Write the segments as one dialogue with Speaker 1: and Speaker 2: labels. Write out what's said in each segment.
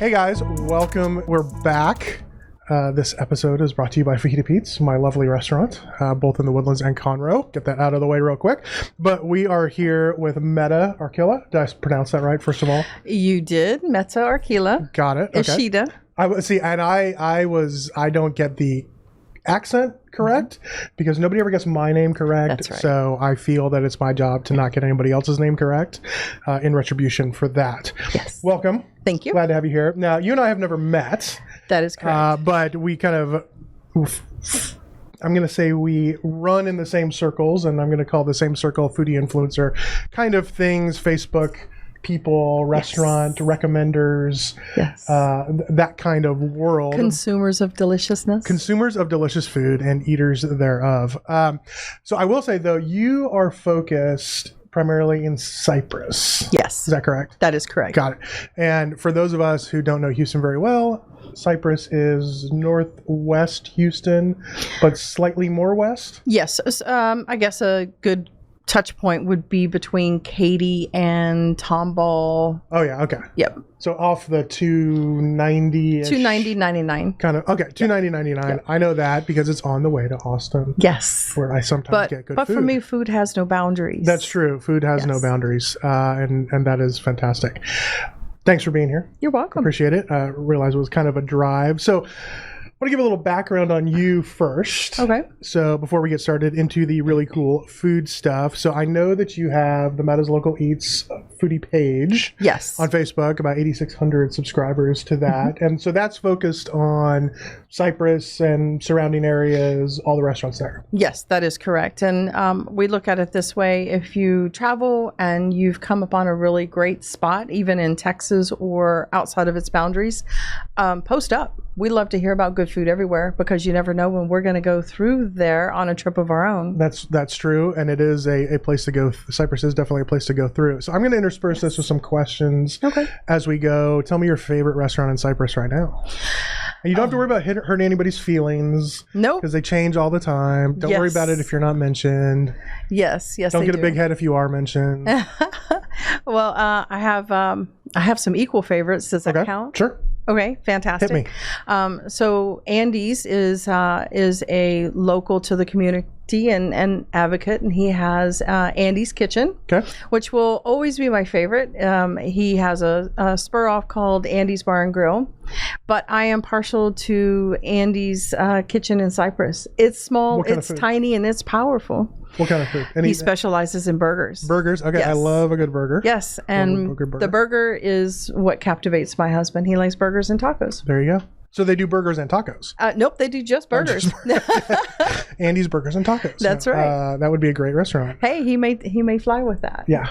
Speaker 1: Hey guys, welcome. We're back. This episode is brought to you by Fajita Pete's, my lovely restaurant, both in the Woodlands and Conroe. Get that out of the way real quick. But we are here with Metta Archilla. Did I pronounce that right, first of all?
Speaker 2: You did. Metta Archilla.
Speaker 1: Got it. Okay.
Speaker 2: Ishida.
Speaker 1: I don't get the accent correct because nobody ever gets my name correct.
Speaker 2: That's right.
Speaker 1: So I feel that it's my job to not get anybody else's name correct in retribution for that.
Speaker 2: Yes.
Speaker 1: Welcome.
Speaker 2: Thank you.
Speaker 1: Glad to have you here. Now, you and I have never met.
Speaker 2: That is correct.
Speaker 1: But we kind of, I'm going to say we run in the same circles, and I'm going to call the same circle foodie influencer kind of things, Facebook people, restaurant recommenders, that kind of world.
Speaker 2: Consumers of deliciousness.
Speaker 1: Consumers of delicious food and eaters thereof. So I will say, though, you are focused primarily in Cyprus.
Speaker 2: Yes.
Speaker 1: Is that correct?
Speaker 2: That is correct.
Speaker 1: Got it. And for those of us who don't know Houston very well, Cyprus is northwest Houston, but slightly more west?
Speaker 2: Yes. I guess a good touch point would be between Katy and Tomball.
Speaker 1: Oh, yeah. Okay.
Speaker 2: Yep.
Speaker 1: So off the 290-ish.
Speaker 2: 290.99.
Speaker 1: Kind of. Okay. 290.99. Yep. I know that because it's on the way to Austin.
Speaker 2: Yes.
Speaker 1: Where I sometimes get good food.
Speaker 2: But for me, food has no boundaries.
Speaker 1: That's true. Food has no boundaries. And that is fantastic. Thanks for being here.
Speaker 2: You're welcome.
Speaker 1: Appreciate it. I realized it was kind of a drive. So I want to give a little background on you first.
Speaker 2: Okay.
Speaker 1: So before we get started into the really cool food stuff. So I know that you have the Metta's Local Eats foodie page.
Speaker 2: Yes.
Speaker 1: On Facebook, about 8,600 subscribers to that. Mm-hmm. And so that's focused on Cyprus and surrounding areas, all the restaurants there.
Speaker 2: Yes, that is correct. And we look at it this way. If you travel and you've come upon a really great spot, even in Texas or outside of its boundaries, post up. We love to hear about good food everywhere because you never know when we're going to go through there on a trip of our own.
Speaker 1: That's true. And it is a place to go. Cyprus is definitely a place to go through. So I'm going to intersperse this with some questions as we go. Tell me your favorite restaurant in Cyprus right now. And you don't have to worry about hurting anybody's feelings.
Speaker 2: Nope.
Speaker 1: Because they change all the time. Don't worry about it if you're not mentioned.
Speaker 2: Yes,
Speaker 1: Don't get a big head if you are mentioned.
Speaker 2: Well, I have some equal favorites. Does that count?
Speaker 1: Sure.
Speaker 2: Okay, fantastic.
Speaker 1: Hit me.
Speaker 2: So Andy's is a local to the community and advocate, and he has Andy's Kitchen, which will always be my favorite. He has a spur off called Andy's Bar and Grill, but I am partial to Andy's Kitchen in Cyprus. It's small, it's tiny, and it's powerful.
Speaker 1: What kind of food?
Speaker 2: He specializes in burgers.
Speaker 1: Burgers? Okay, yes. I love a good burger.
Speaker 2: Yes, and the burger is what captivates my husband. He likes burgers and tacos.
Speaker 1: There you go. So they do burgers and tacos?
Speaker 2: Nope, they do just burgers.
Speaker 1: Andy's Burgers and Tacos.
Speaker 2: That's right.
Speaker 1: That would be a great restaurant.
Speaker 2: Hey, he may fly with that.
Speaker 1: Yeah.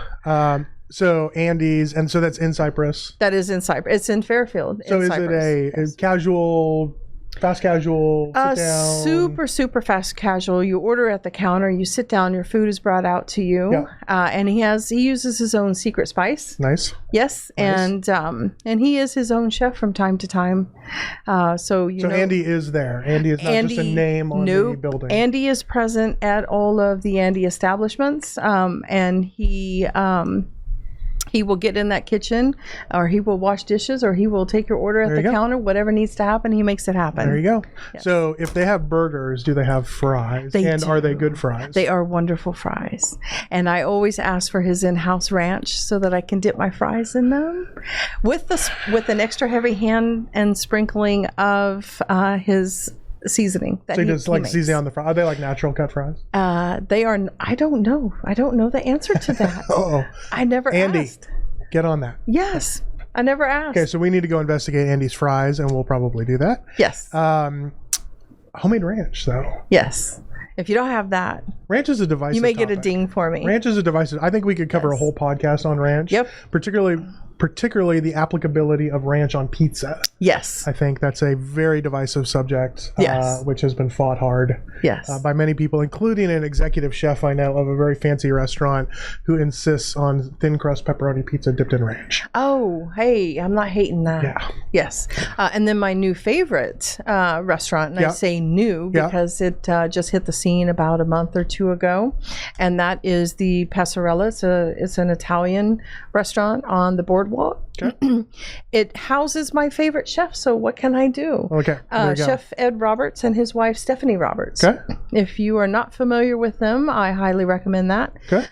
Speaker 1: So Andy's, and so that's in Cyprus?
Speaker 2: That is in Cyprus. It's in Fairfield.
Speaker 1: So is Cyprus. It a casual... Fast casual, sit down?
Speaker 2: Super fast casual. You order at the counter, you sit down, your food is brought out to you. Yeah. And he uses his own secret spice.
Speaker 1: Nice.
Speaker 2: Yes. Nice. And he is his own chef from time to time. So
Speaker 1: Andy is there. Andy is not just a name on the building.
Speaker 2: Andy is present at all of the Andy establishments. And he will get in that kitchen, or he will wash dishes, or he will take your order at the counter. Whatever needs to happen, he makes it happen.
Speaker 1: There you go. Yes. So if they have burgers, do they have fries? Are they good fries?
Speaker 2: They are wonderful fries. And I always ask for his in-house ranch so that I can dip my fries in them with an extra heavy hand and sprinkling of his seasoning.
Speaker 1: So he does seasoning on the fries. Are they like natural cut fries?
Speaker 2: They are. I don't know. I don't know the answer to that. I never asked.
Speaker 1: Get on that.
Speaker 2: Yes. I never asked.
Speaker 1: Okay, so we need to go investigate Andy's fries, and we'll probably do that.
Speaker 2: Yes.
Speaker 1: Homemade ranch, though.
Speaker 2: Yes. If you don't have that,
Speaker 1: ranch is a divisive
Speaker 2: you may
Speaker 1: topic.
Speaker 2: get a ding for me.
Speaker 1: Ranch is a divisive. I think we could cover a whole podcast on ranch.
Speaker 2: Yep.
Speaker 1: Particularly the applicability of ranch on pizza.
Speaker 2: Yes.
Speaker 1: I think that's a very divisive subject, which has been fought hard by many people, including an executive chef I know of a very fancy restaurant who insists on thin crust pepperoni pizza dipped in ranch.
Speaker 2: Oh, hey, I'm not hating that.
Speaker 1: Yeah.
Speaker 2: Yes. And then my new favorite restaurant, and I say new because it just hit the scene about a month or two ago, and that is the Passarella. It's an Italian restaurant on the boardwalk boardwalk.
Speaker 1: Okay.
Speaker 2: It houses my favorite chef, so what can I do?
Speaker 1: Okay.
Speaker 2: Chef Ed Roberts and his wife Stephanie Roberts.
Speaker 1: Okay.
Speaker 2: If you are not familiar with them, I highly recommend that.
Speaker 1: Okay.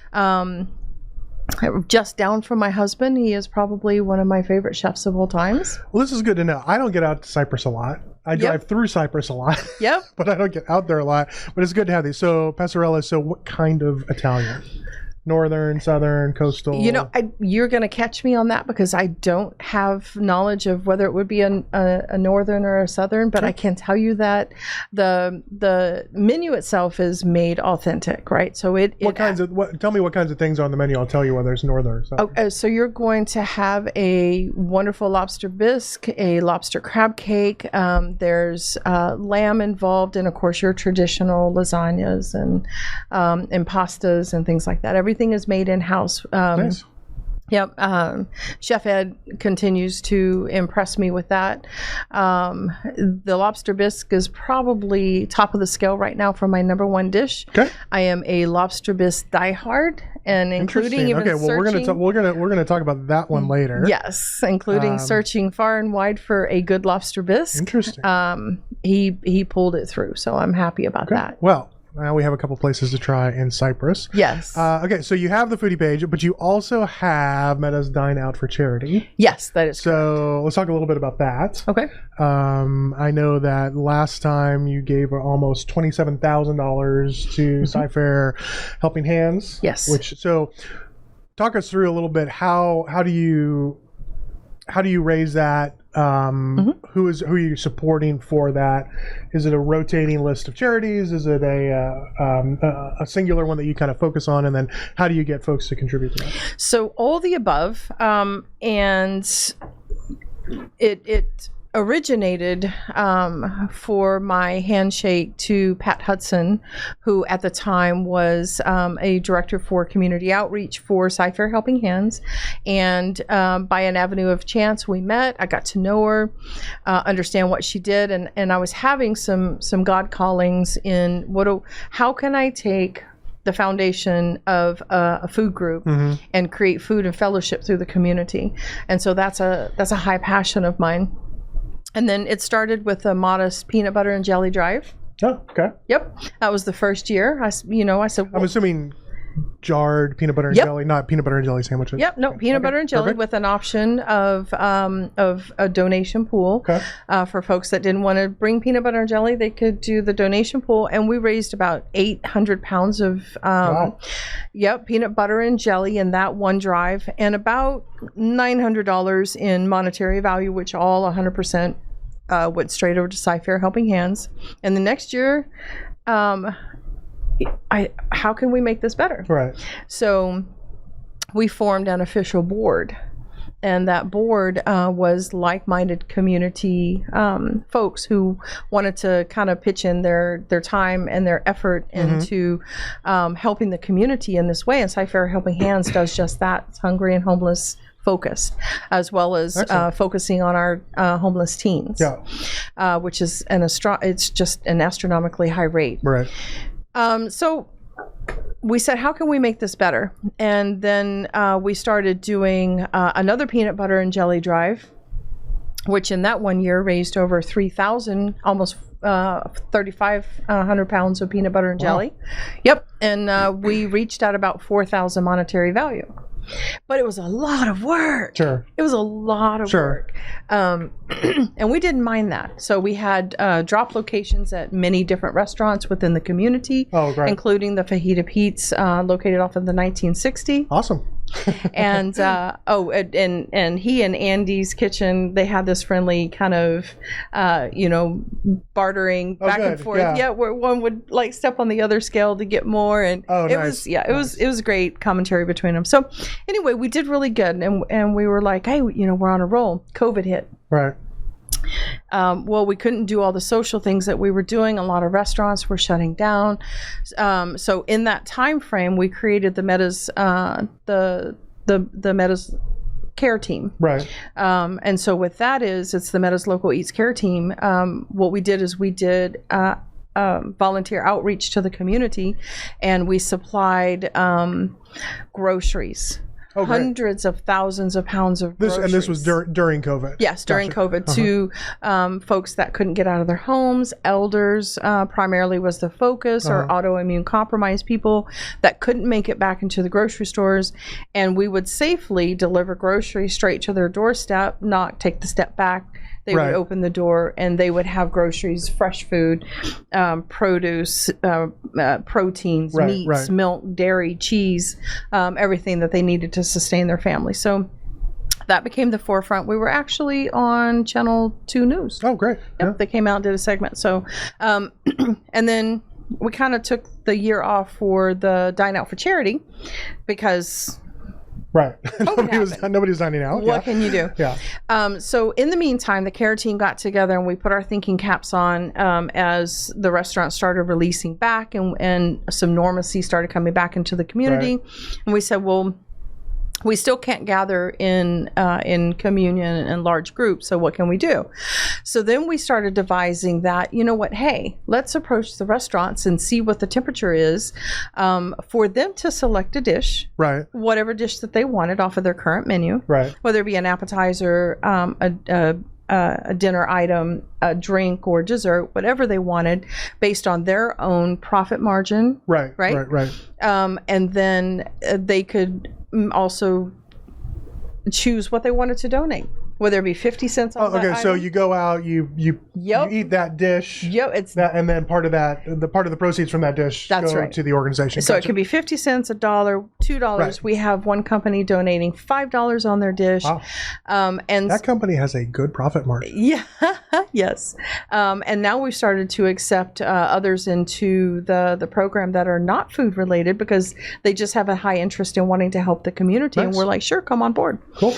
Speaker 2: Just down from my husband, he is probably one of my favorite chefs of all times.
Speaker 1: Well, this is good to know. I don't get out to Cyprus a lot. I drive through Cyprus a lot.
Speaker 2: Yep.
Speaker 1: But I don't get out there a lot. But it's good to have these. So, Passarella, so what kind of Italian? Northern, southern, coastal?
Speaker 2: You know, you're going to catch me on that because I don't have knowledge of whether it would be a northern or a southern, but I can tell you that the menu itself is made authentic, right? So
Speaker 1: tell me what kinds of things are on the menu. I'll tell you whether it's northern or southern.
Speaker 2: Oh, so you're going to have a wonderful lobster bisque, a lobster crab cake. There's lamb involved, and of course your traditional lasagnas and pastas and things like that. Everything is made in-house.
Speaker 1: Nice.
Speaker 2: Yep. Chef Ed continues to impress me with that. The lobster bisque is probably top of the scale right now for my number one dish.
Speaker 1: Okay.
Speaker 2: I am a lobster bisque diehard, and including even
Speaker 1: we're gonna talk about that one later.
Speaker 2: Yes, including searching far and wide for a good lobster bisque.
Speaker 1: Interesting.
Speaker 2: He pulled it through, so I'm happy about that.
Speaker 1: Well, now we have a couple places to try in Cyprus.
Speaker 2: Yes.
Speaker 1: Okay, so you have the foodie page, but you also have Metta's Dine Out for Charity.
Speaker 2: Yes, that is correct.
Speaker 1: So let's talk a little bit about that.
Speaker 2: Okay.
Speaker 1: I know that last time you gave almost $27,000 to Cy-Fair Helping Hands.
Speaker 2: Yes.
Speaker 1: So talk us through a little bit. How do you raise that? Who are you supporting for that? Is it a rotating list of charities? Is it a singular one that you kind of focus on? And then how do you get folks to contribute to that?
Speaker 2: So all the above, and it originated for my handshake to Pat Hudson, who at the time was a director for community outreach for Cy-Fair Helping Hands. And by an avenue of chance, we met. I got to know her, understand what she did, and I was having some God callings in how can I take the foundation of a food group and create food and fellowship through the community. And so that's a high passion of mine. And then it started with a modest peanut butter and jelly drive.
Speaker 1: Oh, okay.
Speaker 2: Yep. That was the first year. I said, well,
Speaker 1: I'm assuming jarred peanut butter and jelly, not peanut butter and jelly sandwiches.
Speaker 2: Yep. No, peanut butter and jelly with an option of a donation pool.
Speaker 1: Okay.
Speaker 2: For folks that didn't want to bring peanut butter and jelly, they could do the donation pool. And we raised about 800 pounds of peanut butter and jelly in that one drive, and about $900 in monetary value, which all 100% went straight over to Cy-Fair Helping Hands. And the next year, how can we make this better?
Speaker 1: Right.
Speaker 2: So we formed an official board, and that board was like-minded community folks who wanted to kind of pitch in their time and their effort into helping the community in this way. And Cy-Fair Helping Hands does just that. It's hungry and homeless focused, as well as focusing on our homeless teens, which is it's just an astronomically high rate.
Speaker 1: Right.
Speaker 2: So we said, how can we make this better? And then we started doing another peanut butter and jelly drive, which in that one year raised over 3,000, almost 3,500 pounds of peanut butter and jelly. Yep. And we reached out about 4,000 monetary value. But it was a lot of work.
Speaker 1: Sure.
Speaker 2: It was a lot of work. And we didn't mind that. So we had drop locations at many different restaurants within the community, including the Fajita Pete's located off of the 1960.
Speaker 1: Awesome.
Speaker 2: And and he and Andy's Kitchen, they had this friendly kind of bartering back and forth. Yeah, where one would like step on the other scale to get more, and it was great commentary between them. So anyway, we did really good, and we were like, hey, we're on a roll. COVID hit.
Speaker 1: Right.
Speaker 2: Well, we couldn't do all the social things that we were doing. A lot of restaurants were shutting down. So in that time frame, we created the Metta's the Metta's care team.
Speaker 1: Right.
Speaker 2: And so with that it's the Metta's Local Eats Care team. What we did is we did volunteer outreach to the community, and we supplied groceries. hundreds of thousands of pounds of groceries.
Speaker 1: And this was during COVID?
Speaker 2: Yes, during COVID, to folks that couldn't get out of their homes, elders primarily was the focus, or autoimmune compromised people that couldn't make it back into the grocery stores. And we would safely deliver groceries straight to their doorstep, not take the step back. They would open the door and they would have groceries, fresh food, produce, proteins, meats, milk, dairy, cheese, everything that they needed to sustain their family. So that became the forefront. We were actually on Channel 2 News.
Speaker 1: Oh, great.
Speaker 2: Yep, they came out and did a segment. So, and then we kind of took the year off for the Dine Out for Charity because...
Speaker 1: Right. Nobody's dining out.
Speaker 2: What can you do?
Speaker 1: Yeah.
Speaker 2: So in the meantime, the care team got together and we put our thinking caps on as the restaurant started releasing back and some normalcy started coming back into the community. And we said, well, we still can't gather in communion in large groups, so what can we do? So then we started devising that, you know what, hey, let's approach the restaurants and see what the temperature is for them to select a dish, whatever dish that they wanted off of their current menu, whether it be an appetizer, a dinner item, a drink, or dessert, whatever they wanted, based on their own profit margin. Right. And then they could also choose what they wanted to donate, whether it be 50 cents on that item.
Speaker 1: So you go out, you eat that dish. And then part of the proceeds from that dish go to the organization.
Speaker 2: So it could be 50 cents, $1, $2. We have one company donating $5 on their dish.
Speaker 1: Wow. And that company has a good profit margin.
Speaker 2: Yeah. Yes. And now we've started to accept others into the program that are not food related because they just have a high interest in wanting to help the community. And we're like, sure, come on board.
Speaker 1: Cool.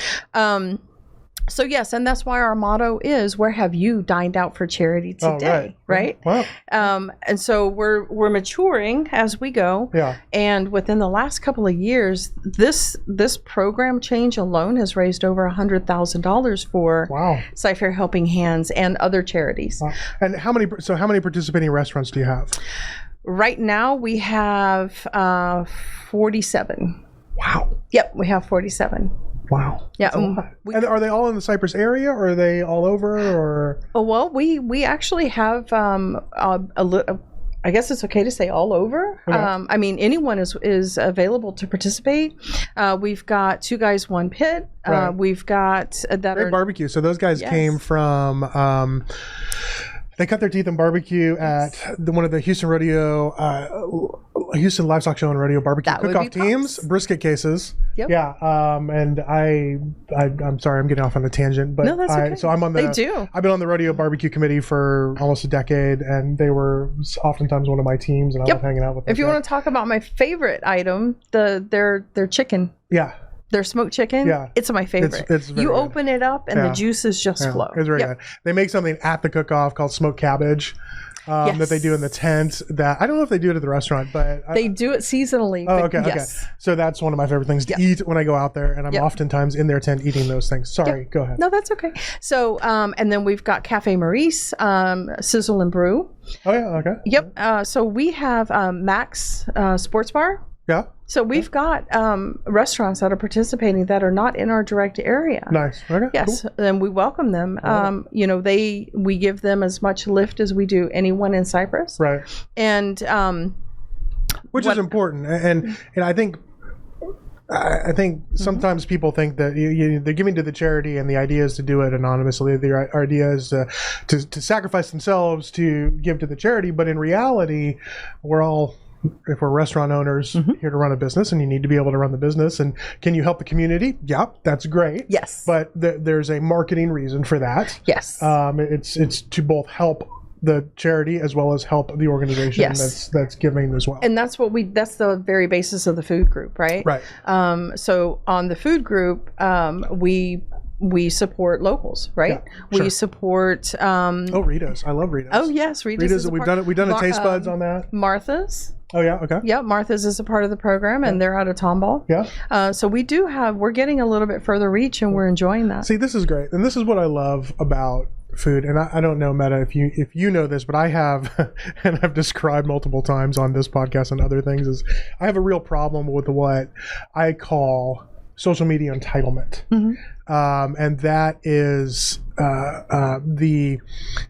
Speaker 2: So yes, and that's why our motto is, where have you dined out for charity today? Right?
Speaker 1: Wow.
Speaker 2: And so we're maturing as we go.
Speaker 1: Yeah.
Speaker 2: And within the last couple of years, this program change alone has raised over $100,000 for Cy-Fair Helping Hands and other charities.
Speaker 1: Wow. And how many participating restaurants do you have?
Speaker 2: Right now we have 47.
Speaker 1: Wow.
Speaker 2: Yep, we have 47.
Speaker 1: Wow.
Speaker 2: Yeah.
Speaker 1: And are they all in the Cypress area, or are they all over? Or
Speaker 2: well, we actually have I guess it's okay to say all over. I mean, anyone is available to participate. We've got Two Guys One Pit. We've got
Speaker 1: Great Barbecue. So those guys came from. They cut their teeth in barbecue at one of the Houston Livestock Show and Rodeo barbecue cook-off teams, brisket cases.
Speaker 2: Yep.
Speaker 1: Yeah. And I'm sorry, I'm getting off on a tangent, but
Speaker 2: no, that's okay.
Speaker 1: So I'm on the.
Speaker 2: They do.
Speaker 1: I've been on the rodeo barbecue committee for almost a decade, and they were oftentimes one of my teams, and I love hanging out with them.
Speaker 2: If you want to talk about my favorite item, their chicken.
Speaker 1: Yeah.
Speaker 2: Their smoked chicken, it's my favorite.
Speaker 1: It's very
Speaker 2: you
Speaker 1: good.
Speaker 2: open it up and the juices just flow.
Speaker 1: It's very good. They make something at the cook-off called smoked cabbage that they do in the tent. That I don't know if they do it at the restaurant, but
Speaker 2: they do it seasonally.
Speaker 1: Oh, okay. So that's one of my favorite things to eat when I go out there, and I'm oftentimes in their tent eating those things. Sorry, go ahead.
Speaker 2: No, that's okay. So, and then we've got Cafe Maurice, Sizzle and Brew.
Speaker 1: Oh yeah, okay.
Speaker 2: Yep. So we have Max Sports Bar.
Speaker 1: Yeah.
Speaker 2: So we've got restaurants that are participating that are not in our direct area.
Speaker 1: Nice. Okay.
Speaker 2: Yes,
Speaker 1: cool.
Speaker 2: and we welcome them. We give them as much lift as we do anyone in Cypress.
Speaker 1: Right.
Speaker 2: And
Speaker 1: which is important, and I think sometimes people think that they're giving to the charity, and the idea is to do it anonymously. The idea is to sacrifice themselves to give to the charity, but in reality, if we're restaurant owners here to run a business, and you need to be able to run the business, and can you help the community? Yeah, that's great.
Speaker 2: Yes.
Speaker 1: But there's a marketing reason for that.
Speaker 2: Yes.
Speaker 1: It's to both help the charity as well as help the organization that's giving as well.
Speaker 2: And that's that's the very basis of the food group, right?
Speaker 1: Right.
Speaker 2: So on the food group, we support locals, right? Yeah, sure. We support
Speaker 1: Rita's. I love Rita's.
Speaker 2: Oh yes, Rita's.
Speaker 1: We've done a taste buds on that.
Speaker 2: Martha's.
Speaker 1: Oh yeah, okay.
Speaker 2: Yeah, Martha's is a part of the program, and they're out of Tomball.
Speaker 1: Yeah.
Speaker 2: So we're getting a little bit further reach, and we're enjoying that.
Speaker 1: See, this is great, and this is what I love about food. And I don't know, Metta, if you know this, but I have, and I've described multiple times on this podcast and other things, is I have a real problem with what I call social media entitlement. And that is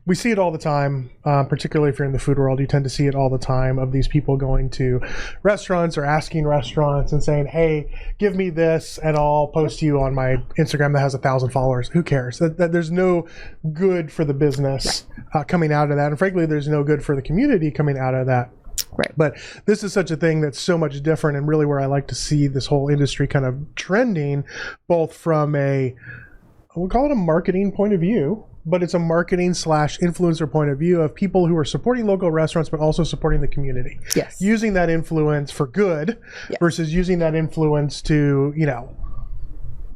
Speaker 1: we see it all the time, particularly if you're in the food world. You tend to see it all the time, of these people going to restaurants or asking restaurants and saying, hey, give me this and I'll post you on my Instagram that has 1,000 followers. Who cares? That there's no good for the business coming out of that. And frankly, there's no good for the community coming out of that.
Speaker 2: Right.
Speaker 1: But this is such a thing that's so much different, and really where I like to see this whole industry kind of trending, both from we'll call it a marketing point of view, but it's a marketing / influencer point of view of people who are supporting local restaurants, but also supporting the community.
Speaker 2: Yes.
Speaker 1: Using that influence for good versus using that influence to,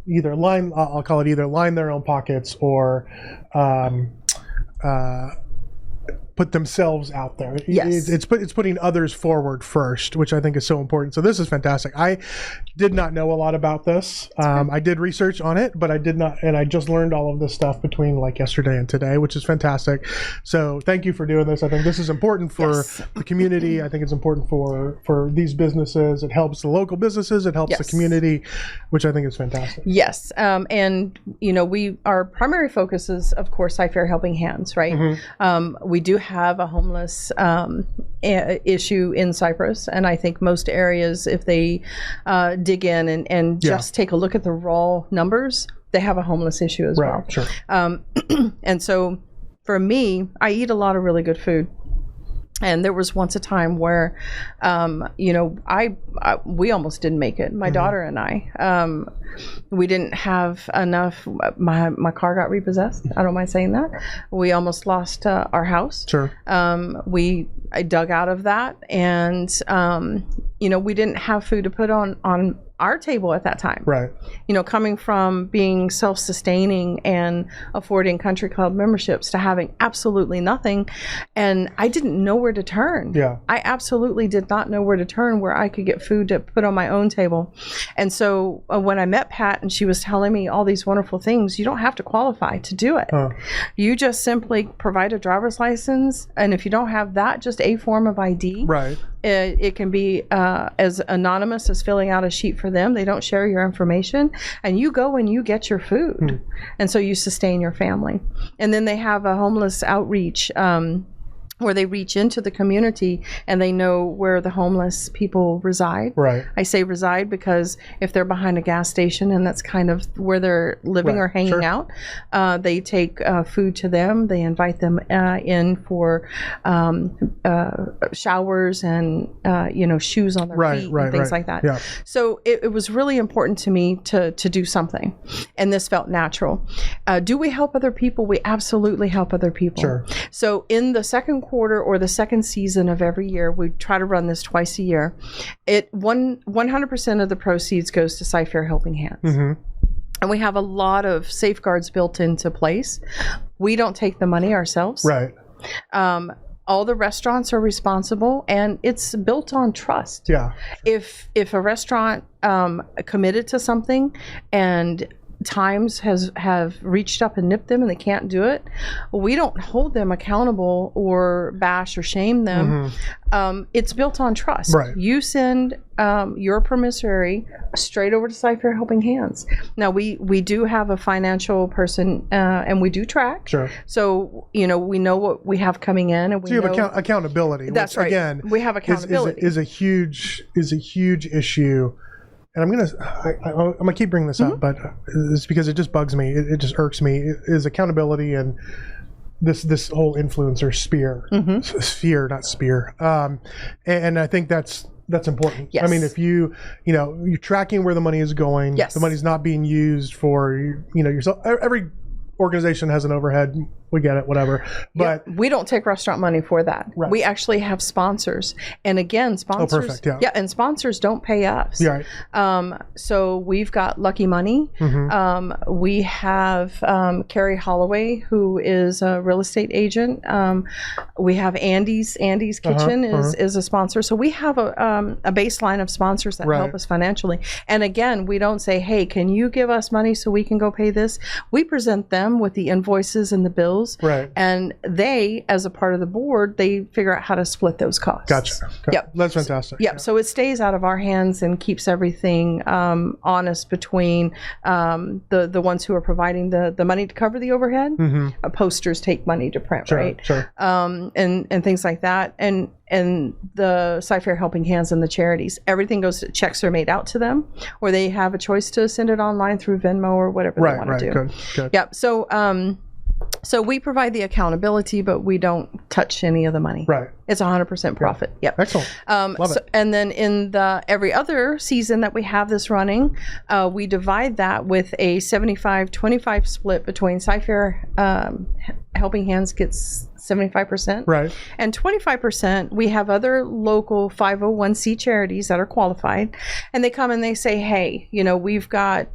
Speaker 1: either I'll call it either line their own pockets or, put themselves out there.
Speaker 2: Yes.
Speaker 1: It's putting others forward first, which I think is so important. So this is fantastic. I did not know a lot about this. I did research on it, but I did not, and I just learned all of this stuff between like yesterday and today, which is fantastic. So thank you for doing this. I think this is important for the community. I think it's important for these businesses. It helps the local businesses. It helps the community, which I think is fantastic. Yes.
Speaker 2: And our primary focus is, of course, Cy-Fair Helping Hands, right? We do have a homeless issue in Cyprus, and I think most areas, if they dig in and just take a look at the raw numbers, they have a homeless issue as well.
Speaker 1: Sure.
Speaker 2: And so for me, I eat a lot of really good food. And there was once a time where, we almost didn't make it. My daughter and I, we didn't have enough. My car got repossessed. I don't mind saying that. We almost lost our house.
Speaker 1: Sure.
Speaker 2: I dug out of that, and we didn't have food to put on our table at that time.
Speaker 1: Right.
Speaker 2: Coming from being self-sustaining and affording country club memberships to having absolutely nothing, and I didn't know where to turn.
Speaker 1: Yeah.
Speaker 2: I absolutely did not know where to turn where I could get food to put on my own table. And so when I met Pat and she was telling me all these wonderful things, you don't have to qualify to do it. You just simply provide a driver's license, and if you don't have that, just a form of ID.
Speaker 1: Right.
Speaker 2: It can be as anonymous as filling out a sheet for them. They don't share your information, and you go and you get your food. And so you sustain your family. And then they have a homeless outreach where they reach into the community and they know where the homeless people reside.
Speaker 1: Right.
Speaker 2: I say reside because if they're behind a gas station and that's kind of where they're living or hanging out, they take food to them. They invite them in for showers and shoes on their feet and things like that.
Speaker 1: Yeah.
Speaker 2: So it was really important to me to do something, and this felt natural. Do we help other people? We absolutely help other people.
Speaker 1: Sure.
Speaker 2: So in the second quarter or the second season of every year, we try to run this twice a year. 100% of the proceeds goes to Cy-Fair Helping Hands. And we have a lot of safeguards built into place. We don't take the money ourselves.
Speaker 1: Right.
Speaker 2: All the restaurants are responsible, and it's built on trust.
Speaker 1: Yeah.
Speaker 2: If a restaurant committed to something and times have reached up and nipped them and they can't do it, we don't hold them accountable or bash or shame them. It's built on trust.
Speaker 1: Right.
Speaker 2: You send your promissory straight over to Cy-Fair Helping Hands. Now we do have a financial person and we do track.
Speaker 1: Sure.
Speaker 2: So we know what we have coming in, and
Speaker 1: so you have accountability.
Speaker 2: That's
Speaker 1: which,
Speaker 2: right.
Speaker 1: Again,
Speaker 2: we have accountability.
Speaker 1: Is a huge issue. And I'm gonna keep bringing this up, but it's because it just bugs me. It just irks me. Is accountability and this whole influencer sphere, not spear. And I think that's important.
Speaker 2: Yes.
Speaker 1: I mean, if you're tracking where the money is going, the money's not being used for yourself. Every organization has an overhead. We get it, whatever. But
Speaker 2: we don't take restaurant money for that. Right. We actually have sponsors. And again, sponsors.
Speaker 1: Oh, perfect.
Speaker 2: And sponsors don't pay us.
Speaker 1: Yeah.
Speaker 2: So we've got Lucky Money. We have Carrie Holloway, who is a real estate agent. We have Andy's Kitchen is a sponsor. So we have a baseline of sponsors that help us financially. And again, we don't say, hey, can you give us money so we can go pay this? We present them them with the invoices and the bills.
Speaker 1: Right.
Speaker 2: And they, as a part of the board, they figure out how to split those costs.
Speaker 1: Gotcha.
Speaker 2: Yep.
Speaker 1: That's fantastic.
Speaker 2: Yep. So it stays out of our hands and keeps everything honest between the ones who are providing the money to cover the overhead. Posters take money to print, right?
Speaker 1: Sure.
Speaker 2: And things like that. And the Sci-Fair Helping Hands and the charities, everything goes, checks are made out to them, or they have a choice to send it online through Venmo or whatever they want to do. Good. Yep. So we provide the accountability, but we don't touch any of the money.
Speaker 1: Right.
Speaker 2: It's 100% profit. Yep.
Speaker 1: Excellent. Love it.
Speaker 2: And then in the every other season that we have this running, we divide that with a 75-25 split between Sci-Fair Helping Hands gets 75%.
Speaker 1: Right.
Speaker 2: And 25%, we have other local 501c charities that are qualified, and they come and they say, hey, we've got,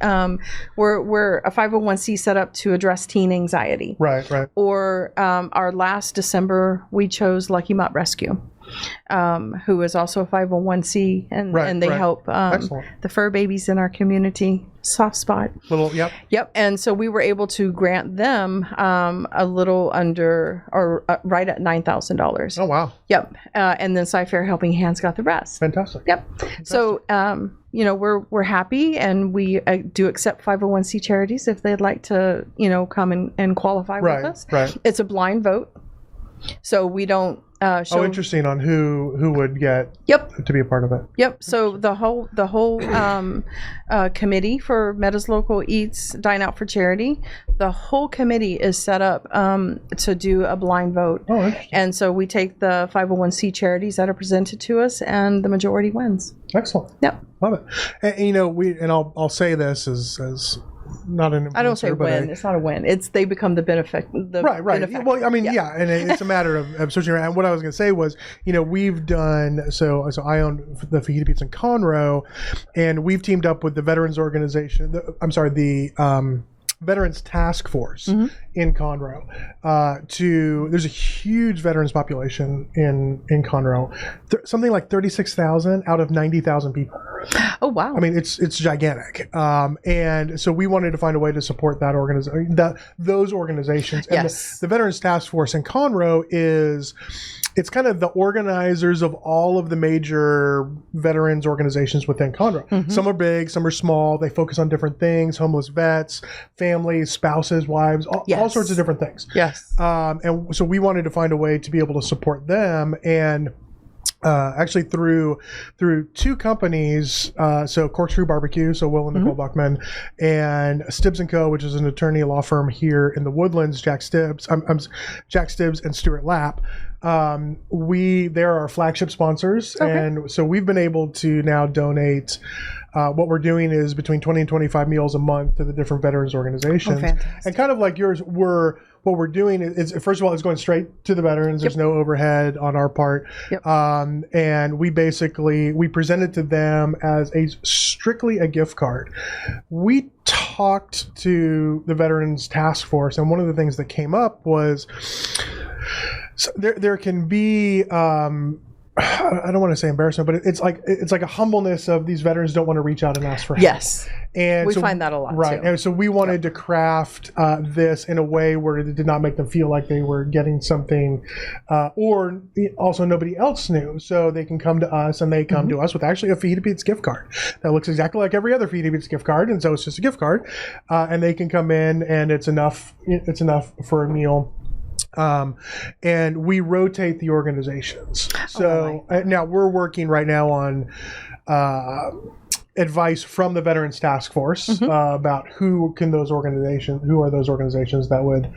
Speaker 2: we're a 501c set up to address teen anxiety.
Speaker 1: Right.
Speaker 2: Or our last December, we chose Lucky Mutt Rescue, who is also a 501c, and they help the fur babies in our community. Soft spot. Yep. And so we were able to grant them a little under, or right at $9,000.
Speaker 1: Oh, wow.
Speaker 2: Yep. And then Sci-Fair Helping Hands got the rest.
Speaker 1: Fantastic.
Speaker 2: Yep. Fantastic. So, we're happy, and we do accept 501c charities if they'd like to, come and qualify with us. Right. It's a blind vote. So we don't
Speaker 1: interesting on who would get to be a part of it.
Speaker 2: Yep. So the whole committee for Metta's Local Eats Dine Out for Charity, the whole committee is set up to do a blind vote.
Speaker 1: Oh, interesting.
Speaker 2: And so we take the 501c charities that are presented to us, and the majority wins.
Speaker 1: Excellent.
Speaker 2: Yep.
Speaker 1: Love it. And I'll say this as not an influencer.
Speaker 2: I don't say win. It's not a win. It's they become the benefit.
Speaker 1: Right. Well, I mean, and it's a matter of searching around. And what I was going to say was, we've done so I own the Fajita Pizza in Conroe, and we've teamed up with the Veterans Organization. The Veterans Task Force in Conroe. There's a huge veterans population in Conroe, something like 36,000 out of 90,000 people.
Speaker 2: Oh wow!
Speaker 1: I mean, it's gigantic, and so we wanted to find a way to support that those organizations. And the Veterans Task Force in Conroe it's kind of the organizers of all of the major veterans organizations within Conroe. Some are big, some are small. They focus on different things: homeless vets, families, spouses, wives, all sorts of different things.
Speaker 2: Yes.
Speaker 1: And so we wanted to find a way to be able to support them, and actually through two companies, so Corkscrew Barbecue, so Will and Nicole Buckman, and Stibbs & Co., which is an attorney law firm here in the Woodlands, Jack Stibbs and Stuart Lapp. They're our flagship sponsors, and so we've been able to now donate. What we're doing is between 20 and 25 meals a month to the different veterans organizations. And kind of like yours, what we're doing is, first of all, it's going straight to the veterans. There's no overhead on our part. And we presented to them as strictly a gift card. We talked to the Veterans Task Force, and one of the things that came up was there can be I don't want to say embarrassment, but it's like a humbleness of these veterans don't want to reach out and ask for help.
Speaker 2: Yes.
Speaker 1: And
Speaker 2: we find that a lot too.
Speaker 1: And so we wanted to craft this in a way where it did not make them feel like they were getting something, or also nobody else knew. So they can come to us, and they come to us with actually a Fajita Pizza gift card that looks exactly like every other Fajita Pizza gift card, and so it's just a gift card, and they can come in, and it's enough for a meal. And we rotate the organizations. So now we're working right now on advice from the Veterans Task Force about who are those organizations that would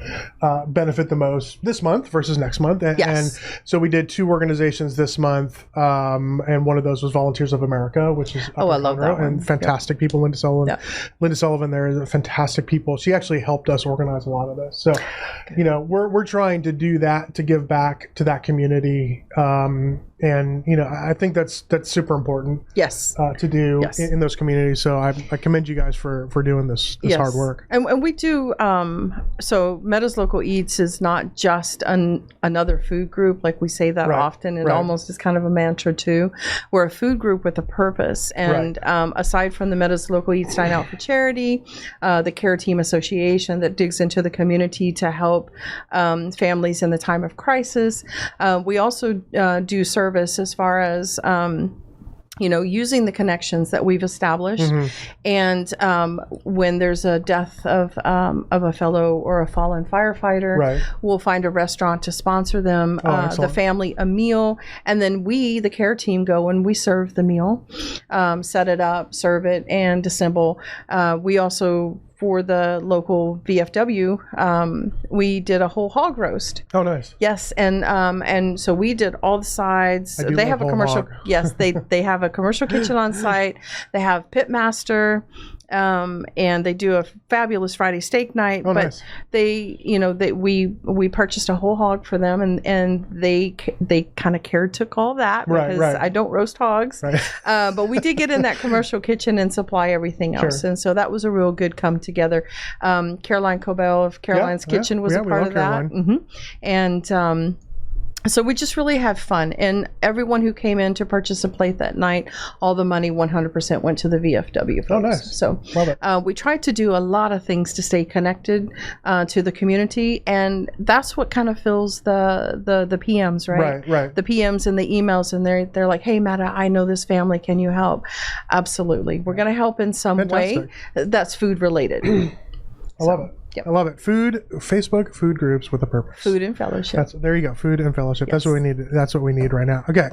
Speaker 1: benefit the most this month versus next month. And so we did 2 organizations this month, and one of those was Volunteers of America, which is
Speaker 2: I love that one.
Speaker 1: And fantastic people. Linda Sullivan there is fantastic people. She actually helped us organize a lot of this. So we're trying to do that, to give back to that community And I think that's super important.
Speaker 2: Yes.
Speaker 1: To do
Speaker 2: Yes.
Speaker 1: in those communities. So I commend you guys for doing this
Speaker 2: Yes.
Speaker 1: hard work.
Speaker 2: And we do. So Metta's Local Eats is not just another food group. Like we say that often. It almost is kind of a mantra too. We're a food group with a purpose. And aside from the Metta's Local Eats Dine Out for Charity, the Care Team Association that digs into the community to help families in the time of crisis. We also do service as far as using the connections that we've established, and when there's a death of a fellow or a fallen firefighter, we'll find a restaurant to sponsor them, the family a meal, and then we, the care team, go and we serve the meal, set it up, serve it, and assemble. We also, for the local VFW, we did a whole hog roast.
Speaker 1: Oh, nice.
Speaker 2: Yes, and so we did all the sides. They have a commercial.
Speaker 1: Hog.
Speaker 2: Yes, they have a commercial kitchen on site. They have pitmaster, and they do a fabulous Friday steak night.
Speaker 1: Oh,
Speaker 2: but
Speaker 1: nice.
Speaker 2: We purchased a whole hog for them, and they kind of took all that because I don't roast hogs. But we did get in that commercial kitchen and supply everything else, and so that was a real good come together. Caroline Cobell of Caroline's Kitchen was a part of that, and so we just really had fun, and everyone who came in to purchase a plate that night, all the money 100% went to the VFW folks.
Speaker 1: Oh, nice.
Speaker 2: So
Speaker 1: love it.
Speaker 2: We tried to do a lot of things to stay connected to the community, and that's what kind of fills the PMs, right?
Speaker 1: Right.
Speaker 2: The PMs and the emails, and they're like, "Hey, Metta, I know this family. Can you help?" Absolutely, we're going to help in some way that's food related.
Speaker 1: I love it. Yep. I love it. Facebook food groups with a purpose.
Speaker 2: Food and fellowship.
Speaker 1: There you go. Food and fellowship.
Speaker 2: Yes.
Speaker 1: That's what we need. That's what we need right now. Okay.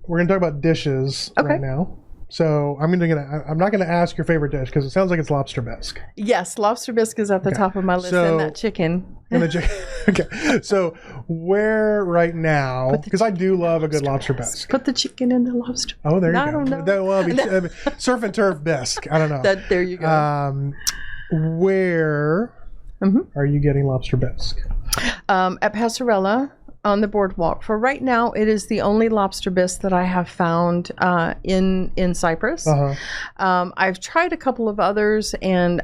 Speaker 1: We're gonna talk about dishes right now. So I'm not gonna ask your favorite dish because it sounds like it's lobster bisque.
Speaker 2: Yes, lobster bisque is at the top of my list, and that chicken.
Speaker 1: Okay. So where right now? Because I do love a good lobster bisque.
Speaker 2: Put the chicken in the lobster.
Speaker 1: Oh, there you go.
Speaker 2: I don't know.
Speaker 1: Surf and turf bisque. I don't know.
Speaker 2: There you go.
Speaker 1: Where are you getting lobster bisque?
Speaker 2: At Passarella on the boardwalk. For right now, it is the only lobster bisque that I have found in Cyprus. I've tried a couple of others, and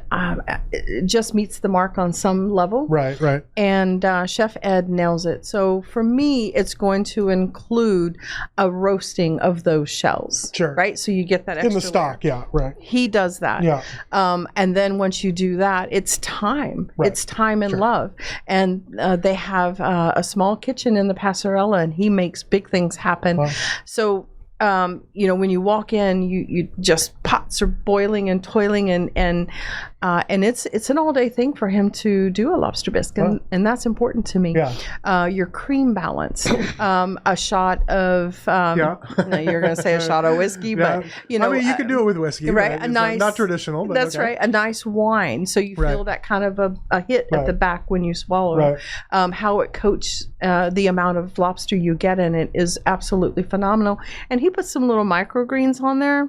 Speaker 2: it just meets the mark on some level.
Speaker 1: Right.
Speaker 2: And Chef Ed nails it. So for me, it's going to include a roasting of those shells.
Speaker 1: Sure.
Speaker 2: Right? So you get that extra
Speaker 1: in the stock.
Speaker 2: layer.
Speaker 1: Yeah. Right.
Speaker 2: He does that.
Speaker 1: Yeah.
Speaker 2: And then once you do that, it's time.
Speaker 1: Right.
Speaker 2: It's time and love. And they have a small kitchen in the Passarella, and he makes big things happen.
Speaker 1: Wow.
Speaker 2: So when you walk in, you just pots are boiling and toiling, and it's an all day thing for him to do a lobster bisque, and that's important to me.
Speaker 1: Yeah.
Speaker 2: Your cream balance, a shot of no, you're going to say a shot of whiskey, but
Speaker 1: you can do it with whiskey,
Speaker 2: right? A nice,
Speaker 1: not traditional, but
Speaker 2: that's right. A nice wine, so you feel that kind of a hit at the back when you swallow. How it coats the amount of lobster you get in it is absolutely phenomenal, and he put some little microgreens on there.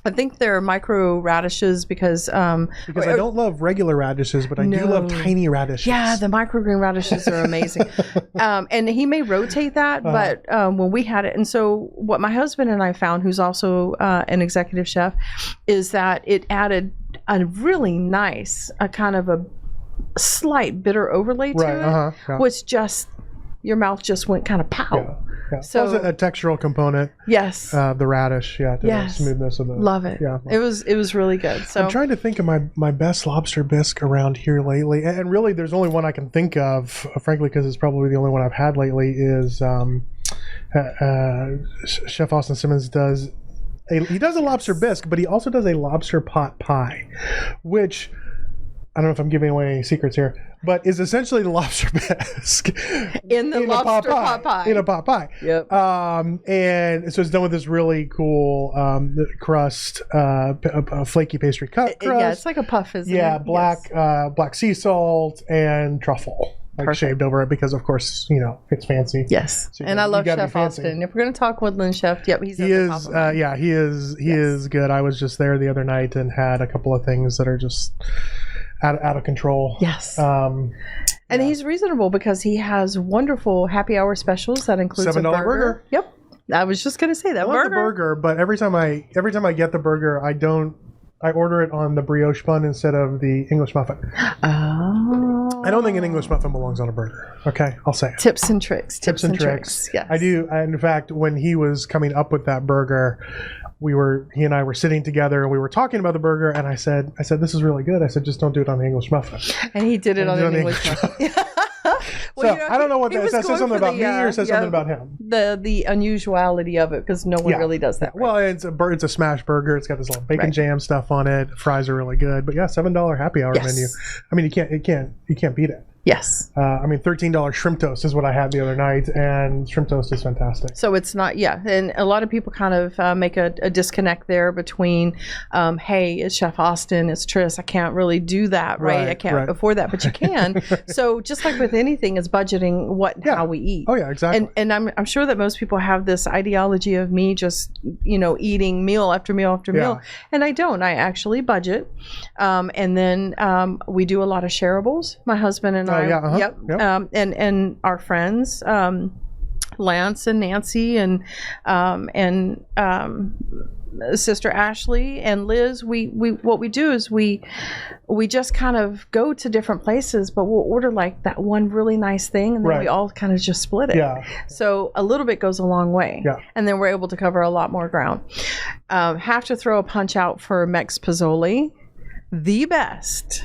Speaker 2: I think they're micro radishes because I
Speaker 1: don't love regular radishes, but I do love tiny radishes.
Speaker 2: Yeah, the microgreen radishes are amazing. And he may rotate that, but when we had it, and so what my husband and I found, who's also an executive chef, is that it added a really nice, a kind of a slight bitter overlay to it, which just your mouth just went kind of pow.
Speaker 1: Yeah.
Speaker 2: So
Speaker 1: a textural component. Yes. The radish, the smoothness of the.
Speaker 2: Love it. Yeah. It was really good. So
Speaker 1: I'm trying to think of my best lobster bisque around here lately, and really, there's only one I can think of, frankly, because it's probably the only one I've had lately. Is Chef Austin Simmons does a lobster bisque, but he also does a lobster pot pie, which I don't know if I'm giving away any secrets here, but is essentially the lobster bisque
Speaker 2: in the lobster pot pie.
Speaker 1: In a pot pie.
Speaker 2: Yep.
Speaker 1: And so it's done with this really cool crust, a flaky pastry crust.
Speaker 2: Yeah, it's like a puff, isn't it?
Speaker 1: Yeah, black sea salt and truffle. Shaved over it because, of course, it's fancy.
Speaker 2: Yes, so and I love Chef Austin. If we're going to talk Woodland Chef, he's at the top of mine.
Speaker 1: He is good. I was just there the other night and had a couple of things that are just out of control.
Speaker 2: Yes. And he's reasonable because he has wonderful happy hour specials that includes
Speaker 1: $7
Speaker 2: a burger. Yep. I was just gonna say that.
Speaker 1: I love the burger, but every time I get the burger, I order it on the brioche bun instead of the English muffin.
Speaker 2: Oh.
Speaker 1: I don't think an English muffin belongs on a burger. Okay, I'll say it.
Speaker 2: Tips and tricks. Tips and tricks. Yes.
Speaker 1: I do. In fact, when he was coming up with that burger, he and I were sitting together and we were talking about the burger, and I said, this is really good. I said, just don't do it on the English muffin.
Speaker 2: And he did it on the English muffin.
Speaker 1: Well, I don't know what that says something about me or says something about him.
Speaker 2: The unusuality of it, because no one really does that.
Speaker 1: Well, it's a smash burger. It's got this little bacon jam stuff on it. Fries are really good. But yeah, $7 happy hour menu. I mean, you can't beat it.
Speaker 2: Yes.
Speaker 1: I mean, $13 shrimp toast is what I had the other night, and shrimp toast is fantastic.
Speaker 2: So it's not, and a lot of people kind of make a disconnect there between, hey, it's Chef Austin, it's Tris, I can't really do that, right? I can't afford that, but you can. So just like with anything, is budgeting what and how we eat.
Speaker 1: Oh yeah, exactly.
Speaker 2: And I'm sure that most people have this ideology of me just, eating meal after meal after meal, and I don't. I actually budget, and then we do a lot of shareables. My husband and I. Yep. And our friends, Lance and Nancy and Sister Ashley and Liz. We what we do is we just kind of go to different places, but we'll order like that one really nice thing, and then we all kind of just split it. Yeah. So a little bit goes a long way. Yeah. And then we're able to cover a lot more ground. Have to throw a punch out for Mex Pozzoli, the best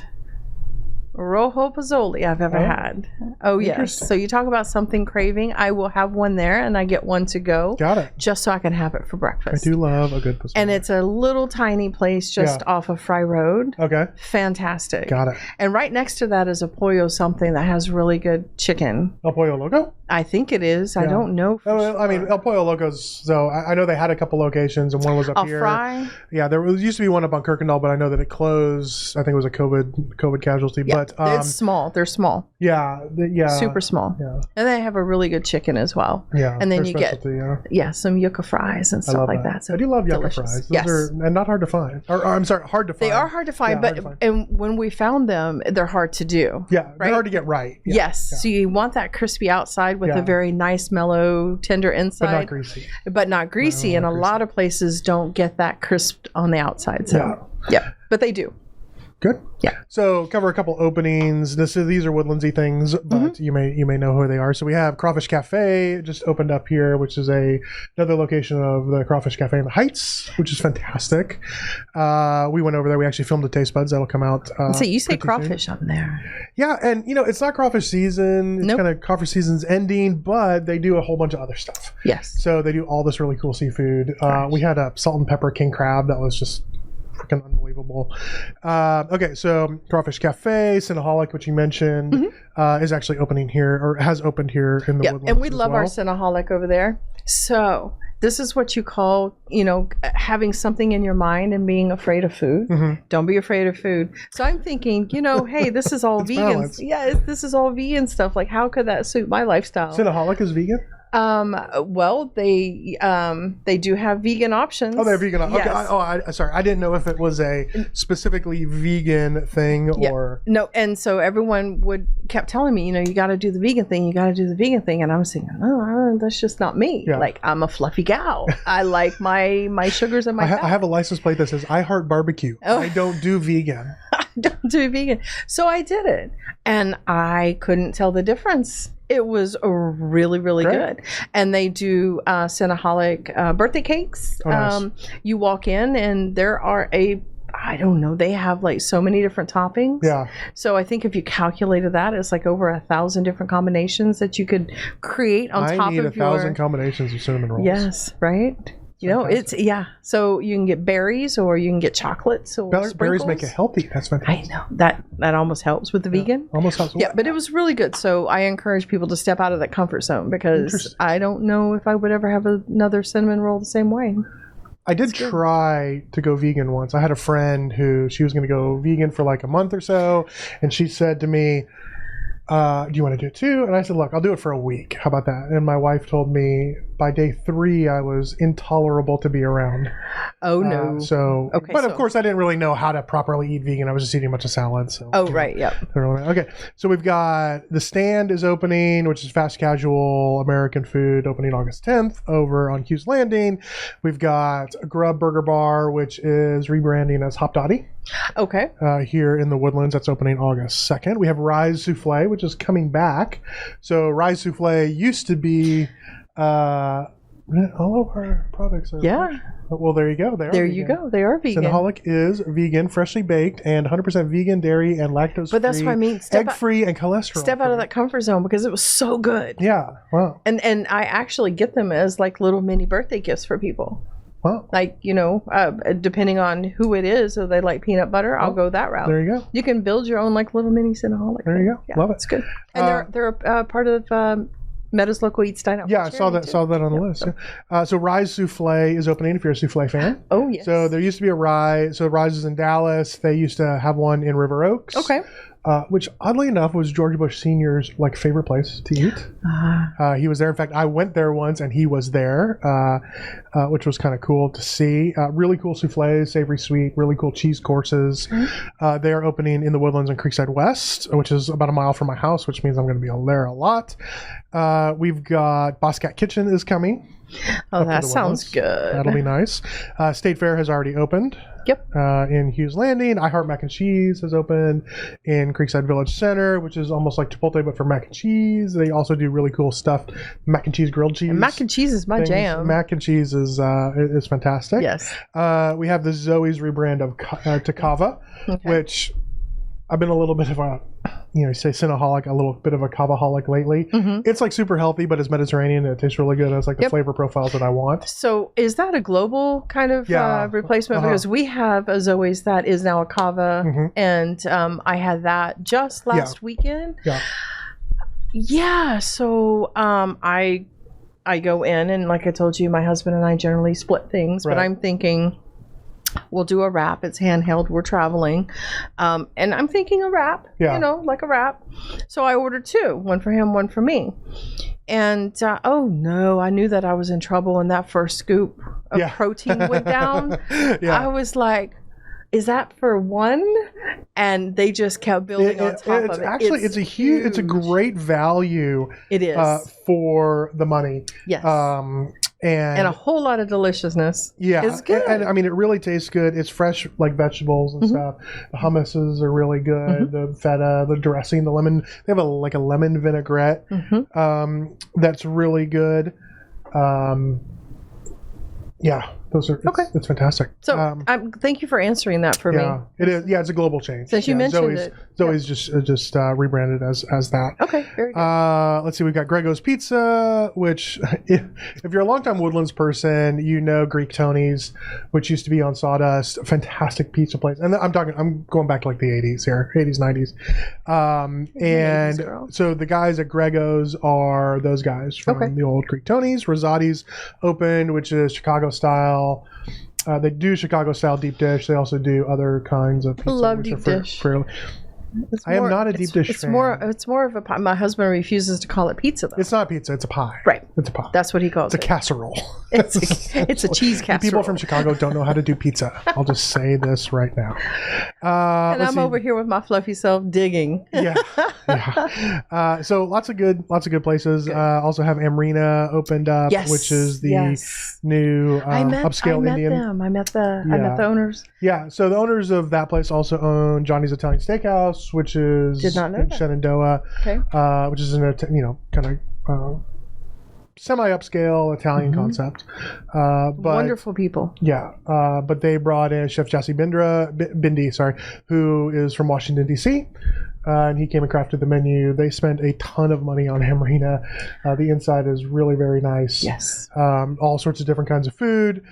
Speaker 2: Rojo Pozzoli I've ever had. Oh, yes. So you talk about something craving. I will have one there, and I get one to go.
Speaker 1: Got it.
Speaker 2: Just so I can have it for breakfast.
Speaker 1: I do love a good Pozzoli.
Speaker 2: And it's a little tiny place just off of Fry Road. Okay. Fantastic.
Speaker 1: Got it.
Speaker 2: And right next to that is a Pollo something that has really good chicken.
Speaker 1: El Pollo Loco?
Speaker 2: I think it is. I don't know.
Speaker 1: I mean, El Pollo Loco's, so I know they had a couple locations, and one was up here.
Speaker 2: Fry?
Speaker 1: Yeah, there used to be one up on Kirkendall, but I know that it closed. I think it was a COVID casualty.
Speaker 2: Yeah,
Speaker 1: but
Speaker 2: it's small. They're small.
Speaker 1: Yeah.
Speaker 2: Super small. Yeah. And they have a really good chicken as well.
Speaker 1: Yeah.
Speaker 2: And then you get some yucca fries and stuff like that. So
Speaker 1: I do love yucca fries. Those are and not hard to find. Or I'm sorry, hard to find.
Speaker 2: They are hard to find, and when we found them, they're hard to do.
Speaker 1: Yeah, they're hard to get right. Yeah.
Speaker 2: Yes. Yeah. So you want that crispy outside with a very nice, mellow, tender inside.
Speaker 1: But not greasy.
Speaker 2: But not greasy. And a lot of places don't get that crisp on the outside. So but they do.
Speaker 1: Good. Yeah. So cover a couple openings. These are Woodlandsy things, but you may know who they are. So we have Crawfish Cafe just opened up here, which is another location of the Crawfish Cafe in the Heights, which is fantastic. We went over there. We actually filmed the taste buds that'll come out.
Speaker 2: So you say crawfish up there?
Speaker 1: Yeah, and it's not crawfish season. It's kind of crawfish season's ending, but they do a whole bunch of other stuff.
Speaker 2: Yes.
Speaker 1: So they do all this really cool seafood. We had a salt and pepper king crab that was just freaking unbelievable. Okay, so Crawfish Cafe, Cinnaholic, which you mentioned, is actually opening here, or has opened here in the Woodlands.
Speaker 2: And we love our Cinnaholic over there. So this is what you call, having something in your mind and being afraid of food. Don't be afraid of food. So I'm thinking, hey, this is all vegan.
Speaker 1: Balanced.
Speaker 2: Yeah, this is all vegan stuff. Like, how could that suit my lifestyle?
Speaker 1: Cinnaholic is vegan?
Speaker 2: Well, they do have vegan options.
Speaker 1: Oh, they're vegan.
Speaker 2: Yes.
Speaker 1: Okay. Sorry. I didn't know if it was a specifically vegan thing or
Speaker 2: no. And so everyone kept telling me, you got to do the vegan thing. You got to do the vegan thing. And I was thinking, that's just not me. Yeah. Like, I'm a fluffy gal. I like my sugars and my fat.
Speaker 1: I have a license plate that says I heart barbecue. Oh. I don't do vegan.
Speaker 2: I don't do vegan. So I did it, and I couldn't tell the difference. It was really, really good. And they do Cinnaholic birthday cakes. Oh, nice. You walk in and there are I don't know, they have like so many different toppings. Yeah. So I think if you calculated that, it's like over 1,000 different combinations that you could create on top of your...
Speaker 1: I need 1,000 combinations of cinnamon rolls.
Speaker 2: Yes, right? It's so you can get berries or you can get chocolates or
Speaker 1: berries make it healthy. That's fantastic.
Speaker 2: I know that almost helps with the vegan.
Speaker 1: Almost helps.
Speaker 2: Yeah, but it was really good. So I encourage people to step out of that comfort zone, because I don't know if I would ever have another cinnamon roll the same way.
Speaker 1: I did try to go vegan once. I had a friend who she was going to go vegan for like a month or so, and she said to me, do you want to do it too? And I said, look, I'll do it for a week. How about that? And my wife told me by day 3, I was intolerable to be around.
Speaker 2: Oh, no.
Speaker 1: But of course, I didn't really know how to properly eat vegan. I was just eating a bunch of salads. So,
Speaker 2: right. Yep.
Speaker 1: Okay. So we've got The Stand is opening, which is fast casual American food, opening August 10th over on Hughes Landing. We've got Grub Burger Bar, which is rebranding as Hop Dottie.
Speaker 2: Okay.
Speaker 1: Here in the Woodlands, that's opening August 2nd. We have Rise Souffle, which is coming back. So Rise Souffle used to be all of our products are.
Speaker 2: Yeah.
Speaker 1: Well, there you go.
Speaker 2: There you go. They are vegan.
Speaker 1: Cinnaholic is vegan, freshly baked, and 100% vegan, dairy, and lactose-free.
Speaker 2: But that's what I mean.
Speaker 1: Egg-free and cholesterol.
Speaker 2: Step out of that comfort zone because it was so good.
Speaker 1: Yeah. Wow.
Speaker 2: And I actually get them as like little mini birthday gifts for people.
Speaker 1: Wow.
Speaker 2: Like, depending on who it is, so they like peanut butter, I'll go that route.
Speaker 1: There you go.
Speaker 2: You can build your own like little mini Cinnaholic.
Speaker 1: There you go.
Speaker 2: Yeah,
Speaker 1: Love it.
Speaker 2: It's good. And they're a part of Metta's Local Eats Dine Out.
Speaker 1: Yeah, I saw that on the list. So Rise Souffle is opening if you're a souffle fan.
Speaker 2: Oh, yes.
Speaker 1: So there used to be a Rise. So Rise is in Dallas. They used to have one in River Oaks.
Speaker 2: Okay.
Speaker 1: Which oddly enough was George Bush Sr.'s favorite place to eat. He was there. In fact, I went there once and he was there, which was kind of cool to see. Really cool souffles, savory sweet, really cool cheese courses. Mm-hmm. They are opening in the Woodlands in Creekside West, which is about a mile from my house, which means I'm going to be there a lot. We've got Boss Cat Kitchen is coming.
Speaker 2: Oh, that sounds good.
Speaker 1: That'll be nice. State Fair has already opened.
Speaker 2: Yep.
Speaker 1: In Hughes Landing. I Heart Mac and Cheese has opened in Creekside Village Center, which is almost like Chipotle but for mac and cheese. They also do really cool stuffed mac and cheese, grilled cheese.
Speaker 2: And mac and cheese is my jam.
Speaker 1: Mac and cheese is fantastic.
Speaker 2: Yes.
Speaker 1: We have the Zoe's rebrand of Takava, which I've been a little bit of a, you say Cinnaholic, a little bit of a Kavaholic lately. Mm-hmm. It's like super healthy, but it's Mediterranean. It tastes really good. It's like the flavor profiles that I want.
Speaker 2: So is that a global kind of replacement? Because we have a Zoe's that is now a Kava, and I had that just last weekend. Yeah. Yeah. So I go in, and like I told you, my husband and I generally split things, but I'm thinking, we'll do a wrap. It's handheld. We're traveling. And I'm thinking a wrap, like a wrap. So I ordered 2, one for him, one for me. And, oh no, I knew that I was in trouble. And that first scoop of protein went down. I was like, is that for one? And they just kept building on top of it.
Speaker 1: Actually, it's a great value.
Speaker 2: It is.
Speaker 1: For the money.
Speaker 2: Yes.
Speaker 1: And
Speaker 2: a whole lot of deliciousness.
Speaker 1: Yeah.
Speaker 2: It's good.
Speaker 1: And I mean, it really tastes good. It's fresh, like vegetables and stuff. The hummuses are really good. The feta, the dressing, the lemon. They have a lemon vinaigrette that's really good. Yeah, those are it's fantastic.
Speaker 2: So thank you for answering that for me.
Speaker 1: It is. Yeah, it's a global change.
Speaker 2: Since you mentioned it,
Speaker 1: Zoe's just rebranded as that.
Speaker 2: Okay, very good.
Speaker 1: Let's see, we've got Grego's Pizza, which if you're a longtime Woodlands person, you know Greek Tony's, which used to be on Sawdust. Fantastic pizza place, and I'm going back to like the 80s here, 80s, 90s. And so the guys at Grego's are those guys from the old Greek Tony's. Rosati's opened, which is Chicago style. They do Chicago style deep dish. They also do other kinds of pizza.
Speaker 2: I love deep dish.
Speaker 1: I am not a deep dish fan.
Speaker 2: It's more of a pie. My husband refuses to call it pizza, though.
Speaker 1: It's not pizza. It's a pie.
Speaker 2: Right.
Speaker 1: It's a pie.
Speaker 2: That's what he calls it.
Speaker 1: It's a casserole.
Speaker 2: It's a cheese casserole.
Speaker 1: People from Chicago don't know how to do pizza. I'll just say this right now.
Speaker 2: And I'm over here with my fluffy self digging.
Speaker 1: Yeah. So lots of good places. Also have Amrina opened up, which is the new upscale Indian.
Speaker 2: I met the owners.
Speaker 1: Yeah. So the owners of that place also own Johnny's Italian Steakhouse, which is in Shenandoah, which is an kind of semi-upscale Italian concept. But
Speaker 2: wonderful people.
Speaker 1: Yeah, but they brought in Chef Jassy Bindi, who is from Washington D.C. And he came and crafted the menu. They spent a ton of money on Amrina. The inside is really very nice.
Speaker 2: Yes.
Speaker 1: All sorts of different kinds of food.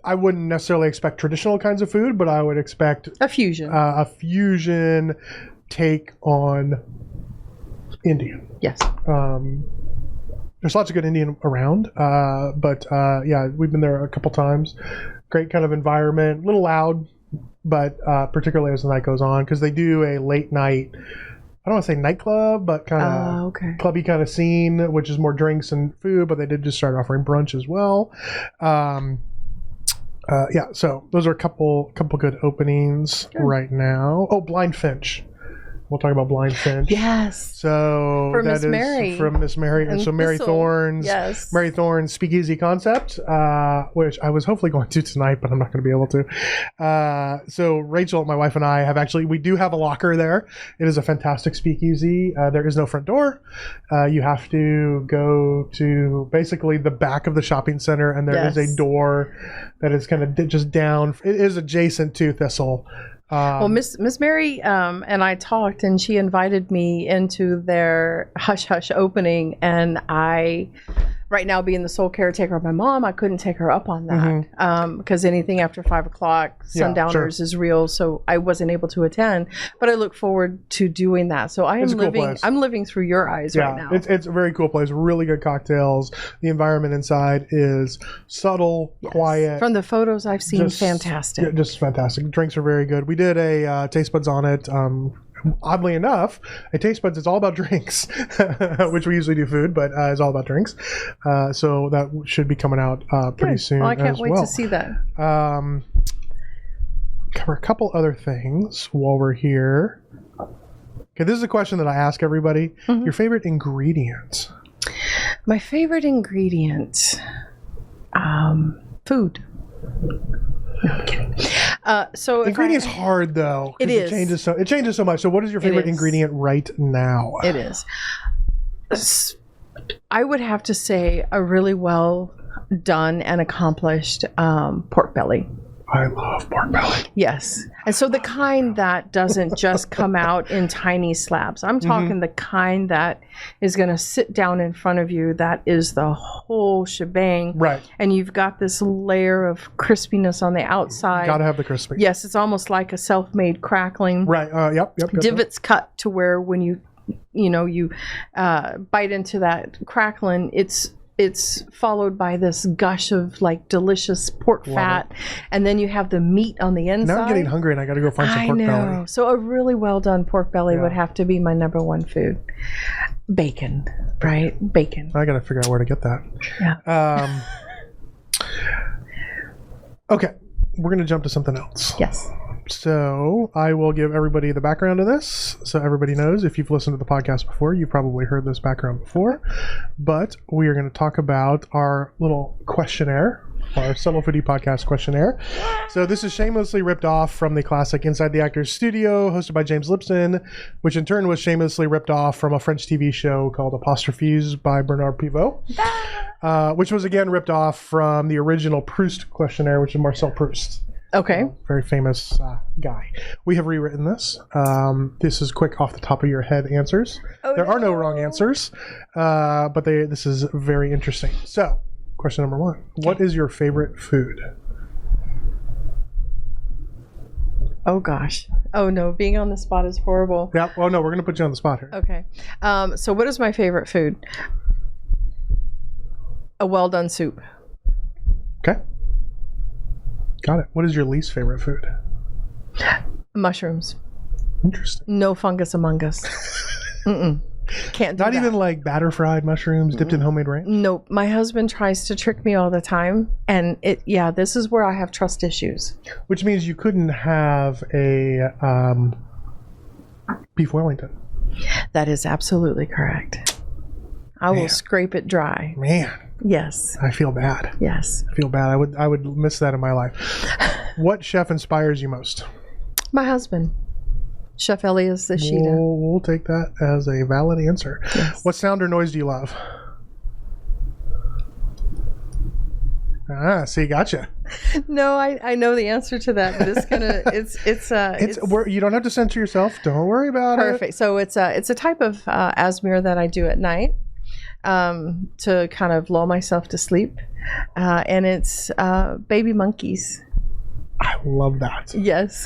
Speaker 1: I wouldn't necessarily expect traditional kinds of food, but I would expect
Speaker 2: a fusion
Speaker 1: take on Indian.
Speaker 2: Yes.
Speaker 1: There's lots of good Indian around, but we've been there a couple times. Great kind of environment, a little loud, but particularly as the night goes on, because they do a late night. don't want to say nightclub, but kind of clubby kind of scene, which is more drinks and food, but they did just start offering brunch as well. So those are a couple good openings right now. Oh, Blind Finch. We'll talk about Blind Finch.
Speaker 2: Yes.
Speaker 1: So
Speaker 2: from
Speaker 1: that
Speaker 2: Miss
Speaker 1: is
Speaker 2: Mary.
Speaker 1: from Miss Mary. And so Mary
Speaker 2: Thistle.
Speaker 1: Thorne's Mary Thorne's Speakeasy Concept, which I was hopefully going to tonight, but I'm not going to be able to. So Rachel, my wife, and I we do have a locker there. It is a fantastic speakeasy. There is no front door. You have to go to basically the back of the shopping center, and there is a door that is kind of just down. It is adjacent to Thistle.
Speaker 2: Well, Miss Mary and I talked, and she invited me into their hush hush opening, and right now being the sole caretaker of my mom, I couldn't take her up on that because anything after 5 o'clock, sundowners is real, so I wasn't able to attend. But I look forward to doing that. So I'm living through your eyes right now.
Speaker 1: It's a very cool place. Really good cocktails. The environment inside is subtle, quiet.
Speaker 2: From the photos I've seen, fantastic.
Speaker 1: Yeah, just fantastic. Drinks are very good. We did a taste buds on it. Oddly enough, a taste buds is all about drinks, which we usually do food, but it's all about drinks. So that should be coming out pretty soon.
Speaker 2: Well, I can't wait to see that.
Speaker 1: Cover a couple other things while we're here. Okay, this is a question that I ask everybody. Your favorite ingredient?
Speaker 2: My favorite ingredient, food. No, I'm kidding. So
Speaker 1: ingredient's hard though.
Speaker 2: It is.
Speaker 1: It changes so much. So what is your favorite ingredient right now?
Speaker 2: It is. I would have to say a really well done and accomplished pork belly.
Speaker 1: I love pork belly.
Speaker 2: Yes. And so the kind that doesn't just come out in tiny slabs. I'm talking the kind that is going to sit down in front of you. That is the whole shebang.
Speaker 1: Right.
Speaker 2: And you've got this layer of crispiness on the outside.
Speaker 1: Got to have the crispy.
Speaker 2: Yes. It's almost like a self-made crackling.
Speaker 1: Right. Yep.
Speaker 2: Divots cut to where when you bite into that crackling, it's followed by this gush of like delicious pork fat, and then you have the meat on the inside.
Speaker 1: Now I'm getting hungry, and I got to go find some pork belly.
Speaker 2: So a really well done pork belly would have to be my number one food. Bacon, right? Bacon.
Speaker 1: I got to figure out where to get that.
Speaker 2: Yeah.
Speaker 1: Okay, we're gonna jump to something else.
Speaker 2: Yes.
Speaker 1: So I will give everybody the background of this, so everybody knows. If you've listened to the podcast before, you've probably heard this background before. But we are going to talk about our little questionnaire, our Subtle Foodie podcast questionnaire. So this is shamelessly ripped off from the classic Inside the Actors Studio, hosted by James Lipson, which in turn was shamelessly ripped off from a French TV show called Apostrophes by Bernard Pivot, which was again ripped off from the original Proust questionnaire, which is Marcel Proust.
Speaker 2: Okay.
Speaker 1: Very famous guy. We have rewritten this. This is quick off the top of your head answers. There are no wrong answers, but this is very interesting. So, question number 1. What is your favorite food?
Speaker 2: Oh, gosh. Oh, no. Being on the spot is horrible.
Speaker 1: Yeah. Well, no, we're going to put you on the spot here.
Speaker 2: Okay. So what is my favorite food? A well-done soup.
Speaker 1: Okay. Got it. What is your least favorite food?
Speaker 2: Mushrooms.
Speaker 1: Interesting.
Speaker 2: No fungus among us. Can't do
Speaker 1: Not
Speaker 2: that.
Speaker 1: even like batter fried mushrooms dipped in homemade ranch?
Speaker 2: Nope. My husband tries to trick me all the time. And this is where I have trust issues.
Speaker 1: Which means you couldn't have a beef Wellington.
Speaker 2: That is absolutely correct. I will scrape it dry.
Speaker 1: Man.
Speaker 2: Yes.
Speaker 1: I feel bad.
Speaker 2: Yes.
Speaker 1: I feel bad. I would miss that in my life. What chef inspires you most?
Speaker 2: My husband. Chef Elias the Sheeta.
Speaker 1: We'll take that as a valid answer.
Speaker 2: Yes.
Speaker 1: What sound or noise do you love? See, gotcha.
Speaker 2: No, I know the answer to that, but it's gonna
Speaker 1: you don't have to censor yourself. Don't worry about it.
Speaker 2: Perfect. So it's a type of asmr that I do at night to kind of lull myself to sleep, and it's baby monkeys.
Speaker 1: I love that.
Speaker 2: Yes.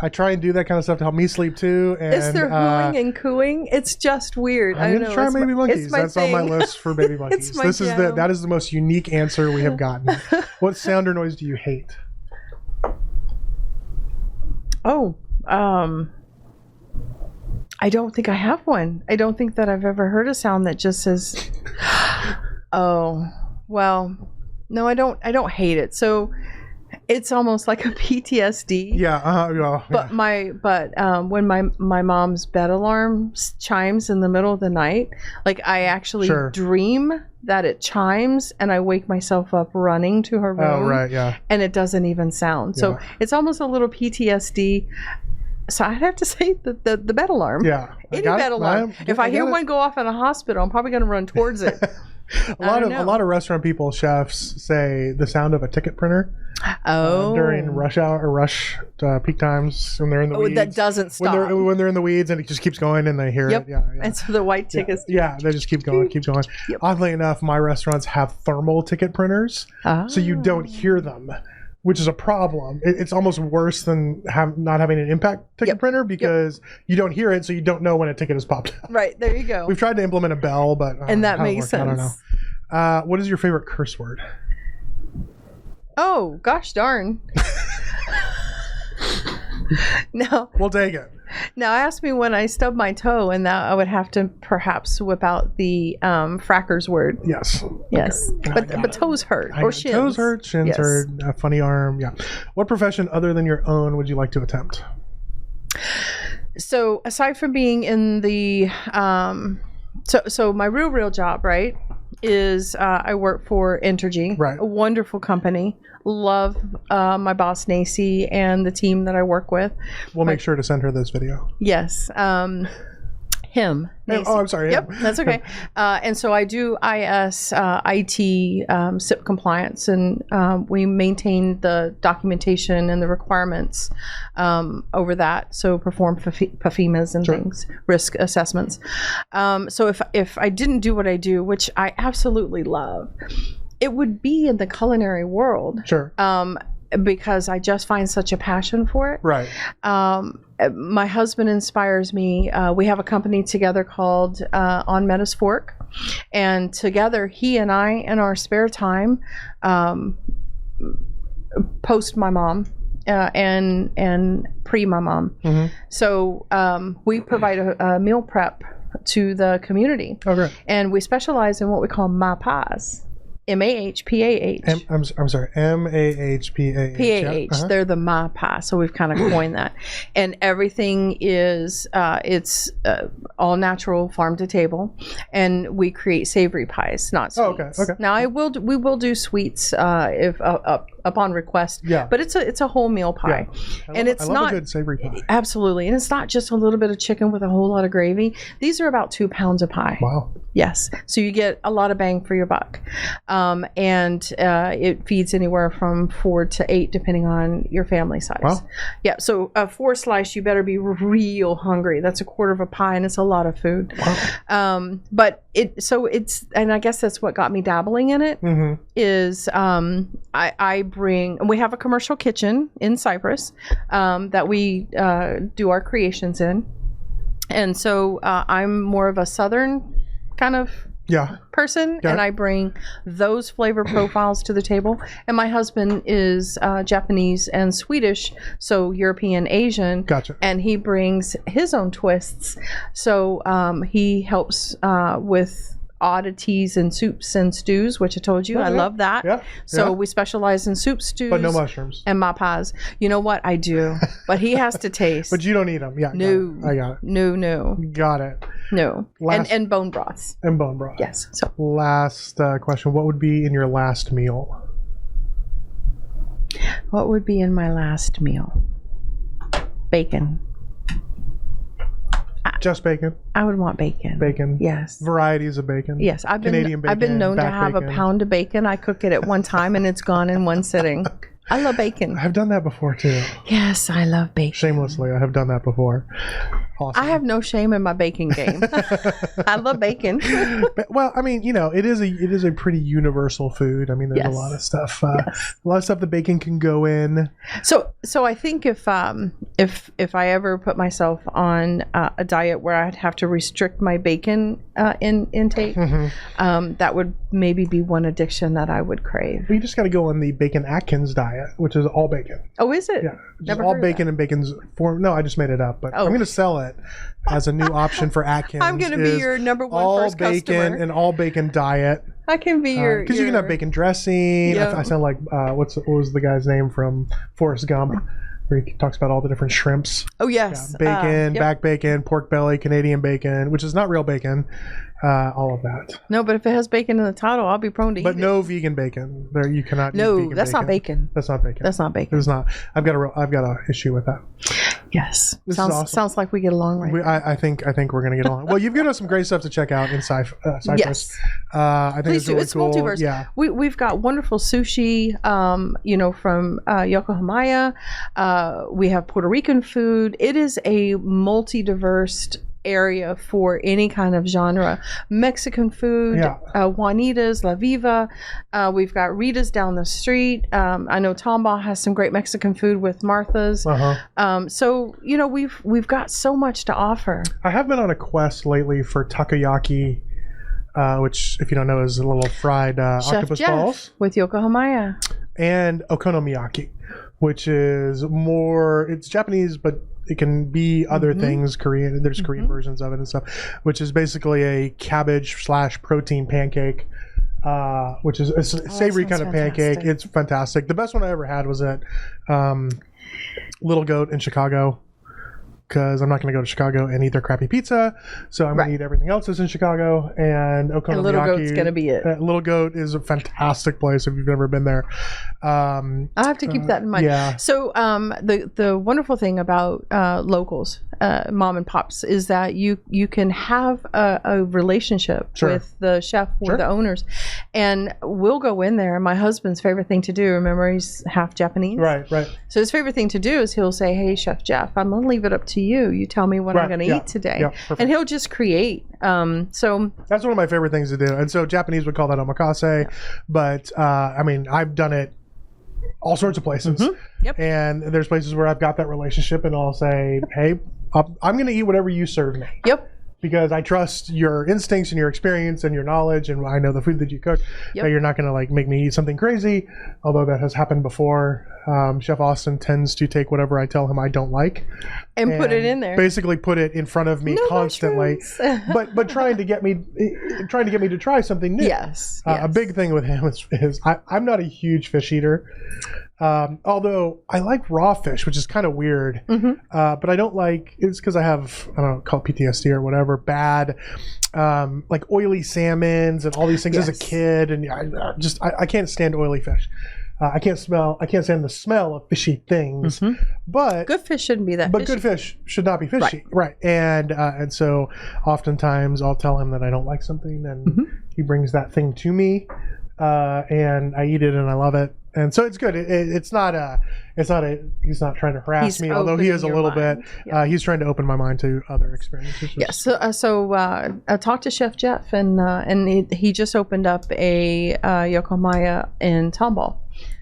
Speaker 1: I try and do that kind of stuff to help me sleep too. And
Speaker 2: is there hooing and cooing? It's just weird.
Speaker 1: I'm going to try baby monkeys. That's on my list for baby monkeys. That is the most unique answer we have gotten. What sound or noise do you hate?
Speaker 2: I don't think I have one. I don't think that I've ever heard a sound that just says, oh, well, no, I don't hate it. So it's almost like a PTSD.
Speaker 1: Yeah.
Speaker 2: But when my mom's bed alarm chimes in the middle of the night, like I actually dream that it chimes and I wake myself up running to her room.
Speaker 1: Oh, right, yeah.
Speaker 2: And it doesn't even sound. Yeah. So it's almost a little PTSD. So I'd have to say the bed alarm.
Speaker 1: Yeah.
Speaker 2: Any bed alarm. If I hear one go off in a hospital, I'm probably going to run towards it.
Speaker 1: A lot of restaurant people, chefs, say the sound of a ticket printer. During rush hour or peak times when they're in the weeds.
Speaker 2: That doesn't stop.
Speaker 1: When they're in the weeds and it just keeps going and they hear it. Yeah.
Speaker 2: And so the white tickets.
Speaker 1: Yeah, they just keep going. Yep. Oddly enough, my restaurants have thermal ticket printers, so you don't hear them, which is a problem. It's almost worse than not having an impact ticket printer because you don't hear it, so you don't know when a ticket has popped up.
Speaker 2: Right, there you go.
Speaker 1: We've tried to implement a bell, but
Speaker 2: and that makes sense.
Speaker 1: I don't know. What is your favorite curse word?
Speaker 2: Oh, gosh darn. No.
Speaker 1: We'll take it.
Speaker 2: Now, ask me when I stub my toe, and that I would have to perhaps whip out the frackers word.
Speaker 1: Yes.
Speaker 2: Yes. But toes hurt. Or shins.
Speaker 1: Toes hurt, shins hurt, a funny arm. Yeah. What profession other than your own would you like to attempt?
Speaker 2: So, aside from being in the... So my real job, right, is I work for Entergy, a wonderful company. Love my boss, Nacy, and the team that I work with.
Speaker 1: We'll make sure to send her this video.
Speaker 2: Yes. Him. Nacy.
Speaker 1: Oh, I'm sorry.
Speaker 2: Yep, that's okay. And so I do IS, IT, SIP compliance, and we maintain the documentation and the requirements over that. So perform PFEMAs and things, risk assessments. So if I didn't do what I do, which I absolutely love, it would be in the culinary world.
Speaker 1: Sure.
Speaker 2: Because I just find such a passion for it.
Speaker 1: Right.
Speaker 2: My husband inspires me. We have a company together called On Metta's Fork. And together, he and I, in our spare time, post my mom and pre my mom. Mm-hmm. So we provide a meal prep to the community.
Speaker 1: Okay.
Speaker 2: And we specialize in what we call MAPAs. M-A-H-P-A-H.
Speaker 1: I'm sorry, M-A-H-P-A-H.
Speaker 2: P-A-H. Yeah. They're the MAPA, so we've kind of coined that. And everything is, it's all natural, farm to table. And we create savory pies, not sweets.
Speaker 1: Okay.
Speaker 2: Now, we will do sweets if upon request.
Speaker 1: Yeah.
Speaker 2: But it's a whole meal pie.
Speaker 1: Yeah.
Speaker 2: And it's not
Speaker 1: a good savory pie.
Speaker 2: Absolutely. And it's not just a little bit of chicken with a whole lot of gravy. These are about 2 pounds of pie.
Speaker 1: Wow.
Speaker 2: Yes. So you get a lot of bang for your buck. And it feeds anywhere from 4 to 8, depending on your family size.
Speaker 1: Wow.
Speaker 2: Yeah. So a 4 slice, you better be real hungry. That's a quarter of a pie, and it's a lot of food. Wow. But it's, and I guess that's what got me dabbling in it. Mm-hmm. Is I bring, and we have a commercial kitchen in Cyprus that we do our creations in. And so I'm more of a Southern kind of person, and I bring those flavor profiles to the table. And my husband is Japanese and Swedish, so European, Asian.
Speaker 1: Gotcha.
Speaker 2: And he brings his own twists. So he helps with oddities and soups and stews, which I told you I love that.
Speaker 1: Yeah.
Speaker 2: So we specialize in soup, stews,
Speaker 1: but no mushrooms
Speaker 2: and mapas. You know what? I do, but he has to taste.
Speaker 1: But you don't eat them. Yeah.
Speaker 2: No.
Speaker 1: I got it.
Speaker 2: No.
Speaker 1: Got it.
Speaker 2: No. And bone broths.
Speaker 1: And bone broth.
Speaker 2: Yes. So
Speaker 1: last question: what would be in your last meal?
Speaker 2: What would be in my last meal? Bacon.
Speaker 1: Just bacon?
Speaker 2: I would want bacon.
Speaker 1: Bacon?
Speaker 2: Yes.
Speaker 1: Varieties of bacon?
Speaker 2: Yes.
Speaker 1: Canadian bacon,
Speaker 2: I've been known to have
Speaker 1: bacon.
Speaker 2: a pound of bacon. I cook it at one time and it's gone in one sitting. I love bacon.
Speaker 1: I've done that before too.
Speaker 2: Yes, I love bacon.
Speaker 1: Shamelessly, I have done that before. Awesome.
Speaker 2: I have no shame in my bacon game. I love bacon.
Speaker 1: Well, I mean, it is a pretty universal food. I mean, there's a lot of stuff. A lot of stuff that bacon can go in.
Speaker 2: So I think if I ever put myself on a diet where I'd have to restrict my bacon intake, that would maybe be one addiction that I would crave.
Speaker 1: Well, you just got to go on the Bacon Atkins diet, which is all bacon.
Speaker 2: Oh, is it?
Speaker 1: Yeah, just all bacon and bacon's form. No, I just made it up, but I'm going to sell it. it as a new option for Atkins.
Speaker 2: I'm going to be your number one
Speaker 1: all
Speaker 2: first
Speaker 1: bacon
Speaker 2: customer.
Speaker 1: and all bacon diet.
Speaker 2: I can be your
Speaker 1: because you can have bacon dressing.
Speaker 2: Yeah.
Speaker 1: I sound like what was the guy's name from Forrest Gump, where he talks about all the different shrimps.
Speaker 2: Oh yes,
Speaker 1: Bacon, back bacon, pork belly, Canadian bacon, which is not real bacon. All of that.
Speaker 2: No, but if it has bacon in the title, I'll be prone to eat it.
Speaker 1: But no vegan bacon. There, you cannot.
Speaker 2: No,
Speaker 1: eat vegan
Speaker 2: that's
Speaker 1: bacon.
Speaker 2: not bacon.
Speaker 1: That's not bacon.
Speaker 2: That's not bacon.
Speaker 1: It's not. I've got a issue with that.
Speaker 2: Yes,
Speaker 1: This
Speaker 2: sounds
Speaker 1: is awesome.
Speaker 2: sounds like we get along right.
Speaker 1: I think we're gonna get along. Well, you've given us some great stuff to check out in Cyprus.
Speaker 2: Yes.
Speaker 1: I think
Speaker 2: Please
Speaker 1: it's
Speaker 2: do.
Speaker 1: really
Speaker 2: It's
Speaker 1: cool.
Speaker 2: multiverse.
Speaker 1: Yeah.
Speaker 2: We've got wonderful sushi, from Yokohama. We have Puerto Rican food. It is a multi-diverse area for any kind of genre. Mexican food, Juanitas, La Viva. We've got Rita's down the street. I know Tomball has some great Mexican food with Martha's. So we've got so much to offer.
Speaker 1: I have been on a quest lately for takoyaki, which, if you don't know, is a little fried
Speaker 2: Chef
Speaker 1: octopus
Speaker 2: Jeff
Speaker 1: balls,
Speaker 2: with Yokohama.
Speaker 1: and okonomiyaki, which is more. It's Japanese, but it can be other things. Korean. There's Korean versions of it and stuff, which is basically a cabbage/protein pancake, which is a savory kind of pancake. It's fantastic. The best one I ever had was at Little Goat in Chicago, because I'm not going to go to Chicago and eat their crappy pizza, so I'm going to eat everything else that's in Chicago. And okonomiyaki.
Speaker 2: And Little Goat's going to be it.
Speaker 1: Little Goat is a fantastic place if you've never been there.
Speaker 2: I have to keep that in mind.
Speaker 1: Yeah.
Speaker 2: So the wonderful thing about locals, mom and pops, is that you can have a relationship with the chef or the owners, and we'll go in there. My husband's favorite thing to do, remember, he's half Japanese. Right. So his favorite thing to do is he'll say, "Hey, Chef Jeff, I'm going to leave it up to you. You tell me what I'm going to eat today." And he'll just create. So
Speaker 1: that's one of my favorite things to do. And so Japanese would call that omakase, but I mean, I've done it all sorts of places. And there's places where I've got that relationship, and I'll say, "Hey, I'm going to eat whatever you serve me." Because I trust your instincts and your experience and your knowledge, and I know the food that you cook. That you're not going to like make me eat something crazy, although that has happened before. Chef Austin tends to take whatever I tell him I don't like
Speaker 2: and put it in there.
Speaker 1: Basically, put it in front of me constantly, but trying to get me to try something new. Yes. A big thing with him is I'm not a huge fish eater. Although I like raw fish, which is kind of weird, but I don't like, it's because I have, I don't know, call it PTSD or whatever, bad, like oily salmons and all these things as a kid. And I can't stand oily fish. I can't stand the smell of fishy things. But
Speaker 2: good fish shouldn't be that fishy.
Speaker 1: Good fish should not be fishy. Right. And so oftentimes I'll tell him that I don't like something, and he brings that thing to me, and I eat it and I love it. And so it's good. He's not trying to harass me, although he is a little bit. He's trying to open my mind to other experiences.
Speaker 2: Yes. So I talked to Chef Jeff, and he just opened up a Yokohama in Tomball.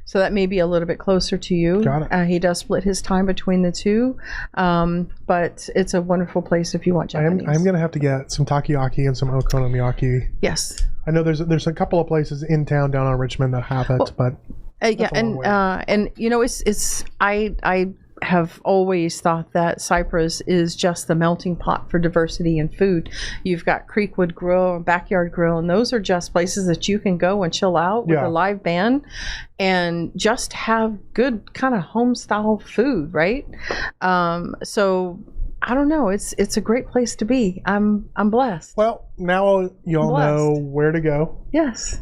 Speaker 2: So that may be a little bit closer to you. Got it. He does split his time between the two, but it's a wonderful place if you want Japanese.
Speaker 1: I'm going to have to get some takoyaki and some okonomiyaki.
Speaker 2: Yes.
Speaker 1: I know there's a couple of places in town down on Richmond that have it, but
Speaker 2: and you know, I have always thought that Cyprus is just the melting pot for diversity in food. You've got Creekwood Grill and Backyard Grill, and those are just places that you can go and chill out with a live band and just have good kind of home style food, right? So I don't know. It's a great place to be. I'm blessed.
Speaker 1: Well, now you all know where to go.
Speaker 2: Yes.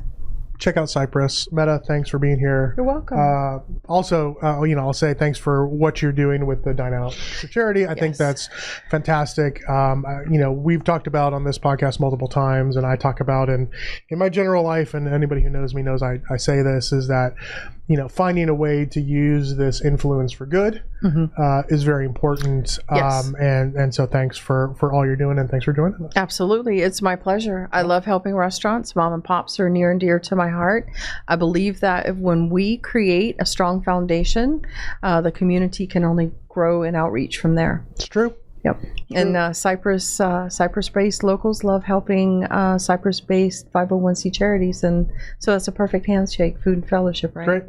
Speaker 1: Check out Cyprus. Metta, thanks for being here.
Speaker 2: You're welcome.
Speaker 1: Also, I'll say thanks for what you're doing with the Dine Out for Charity. I think that's fantastic. We've talked about on this podcast multiple times, and I talk about in my general life, and anybody who knows me knows I say this, is that finding a way to use this influence for good is very important. And so thanks for all you're doing, and thanks for joining us.
Speaker 2: Absolutely. It's my pleasure. I love helping restaurants. Mom and pops are near and dear to my heart. I believe that when we create a strong foundation, the community can only grow and outreach from there.
Speaker 1: It's true.
Speaker 2: Yep. And Cyprus-based locals love helping Cyprus-based 501c charities. And so that's a perfect handshake, food and fellowship, right?
Speaker 1: Great.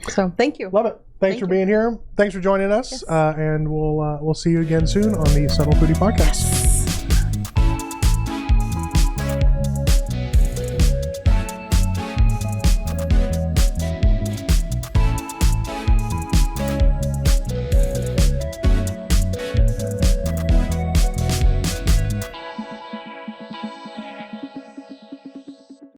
Speaker 2: So thank you.
Speaker 1: Love it. Thanks for being here. Thanks for joining us. And we'll see you again soon on the Subtle Foodie Podcast.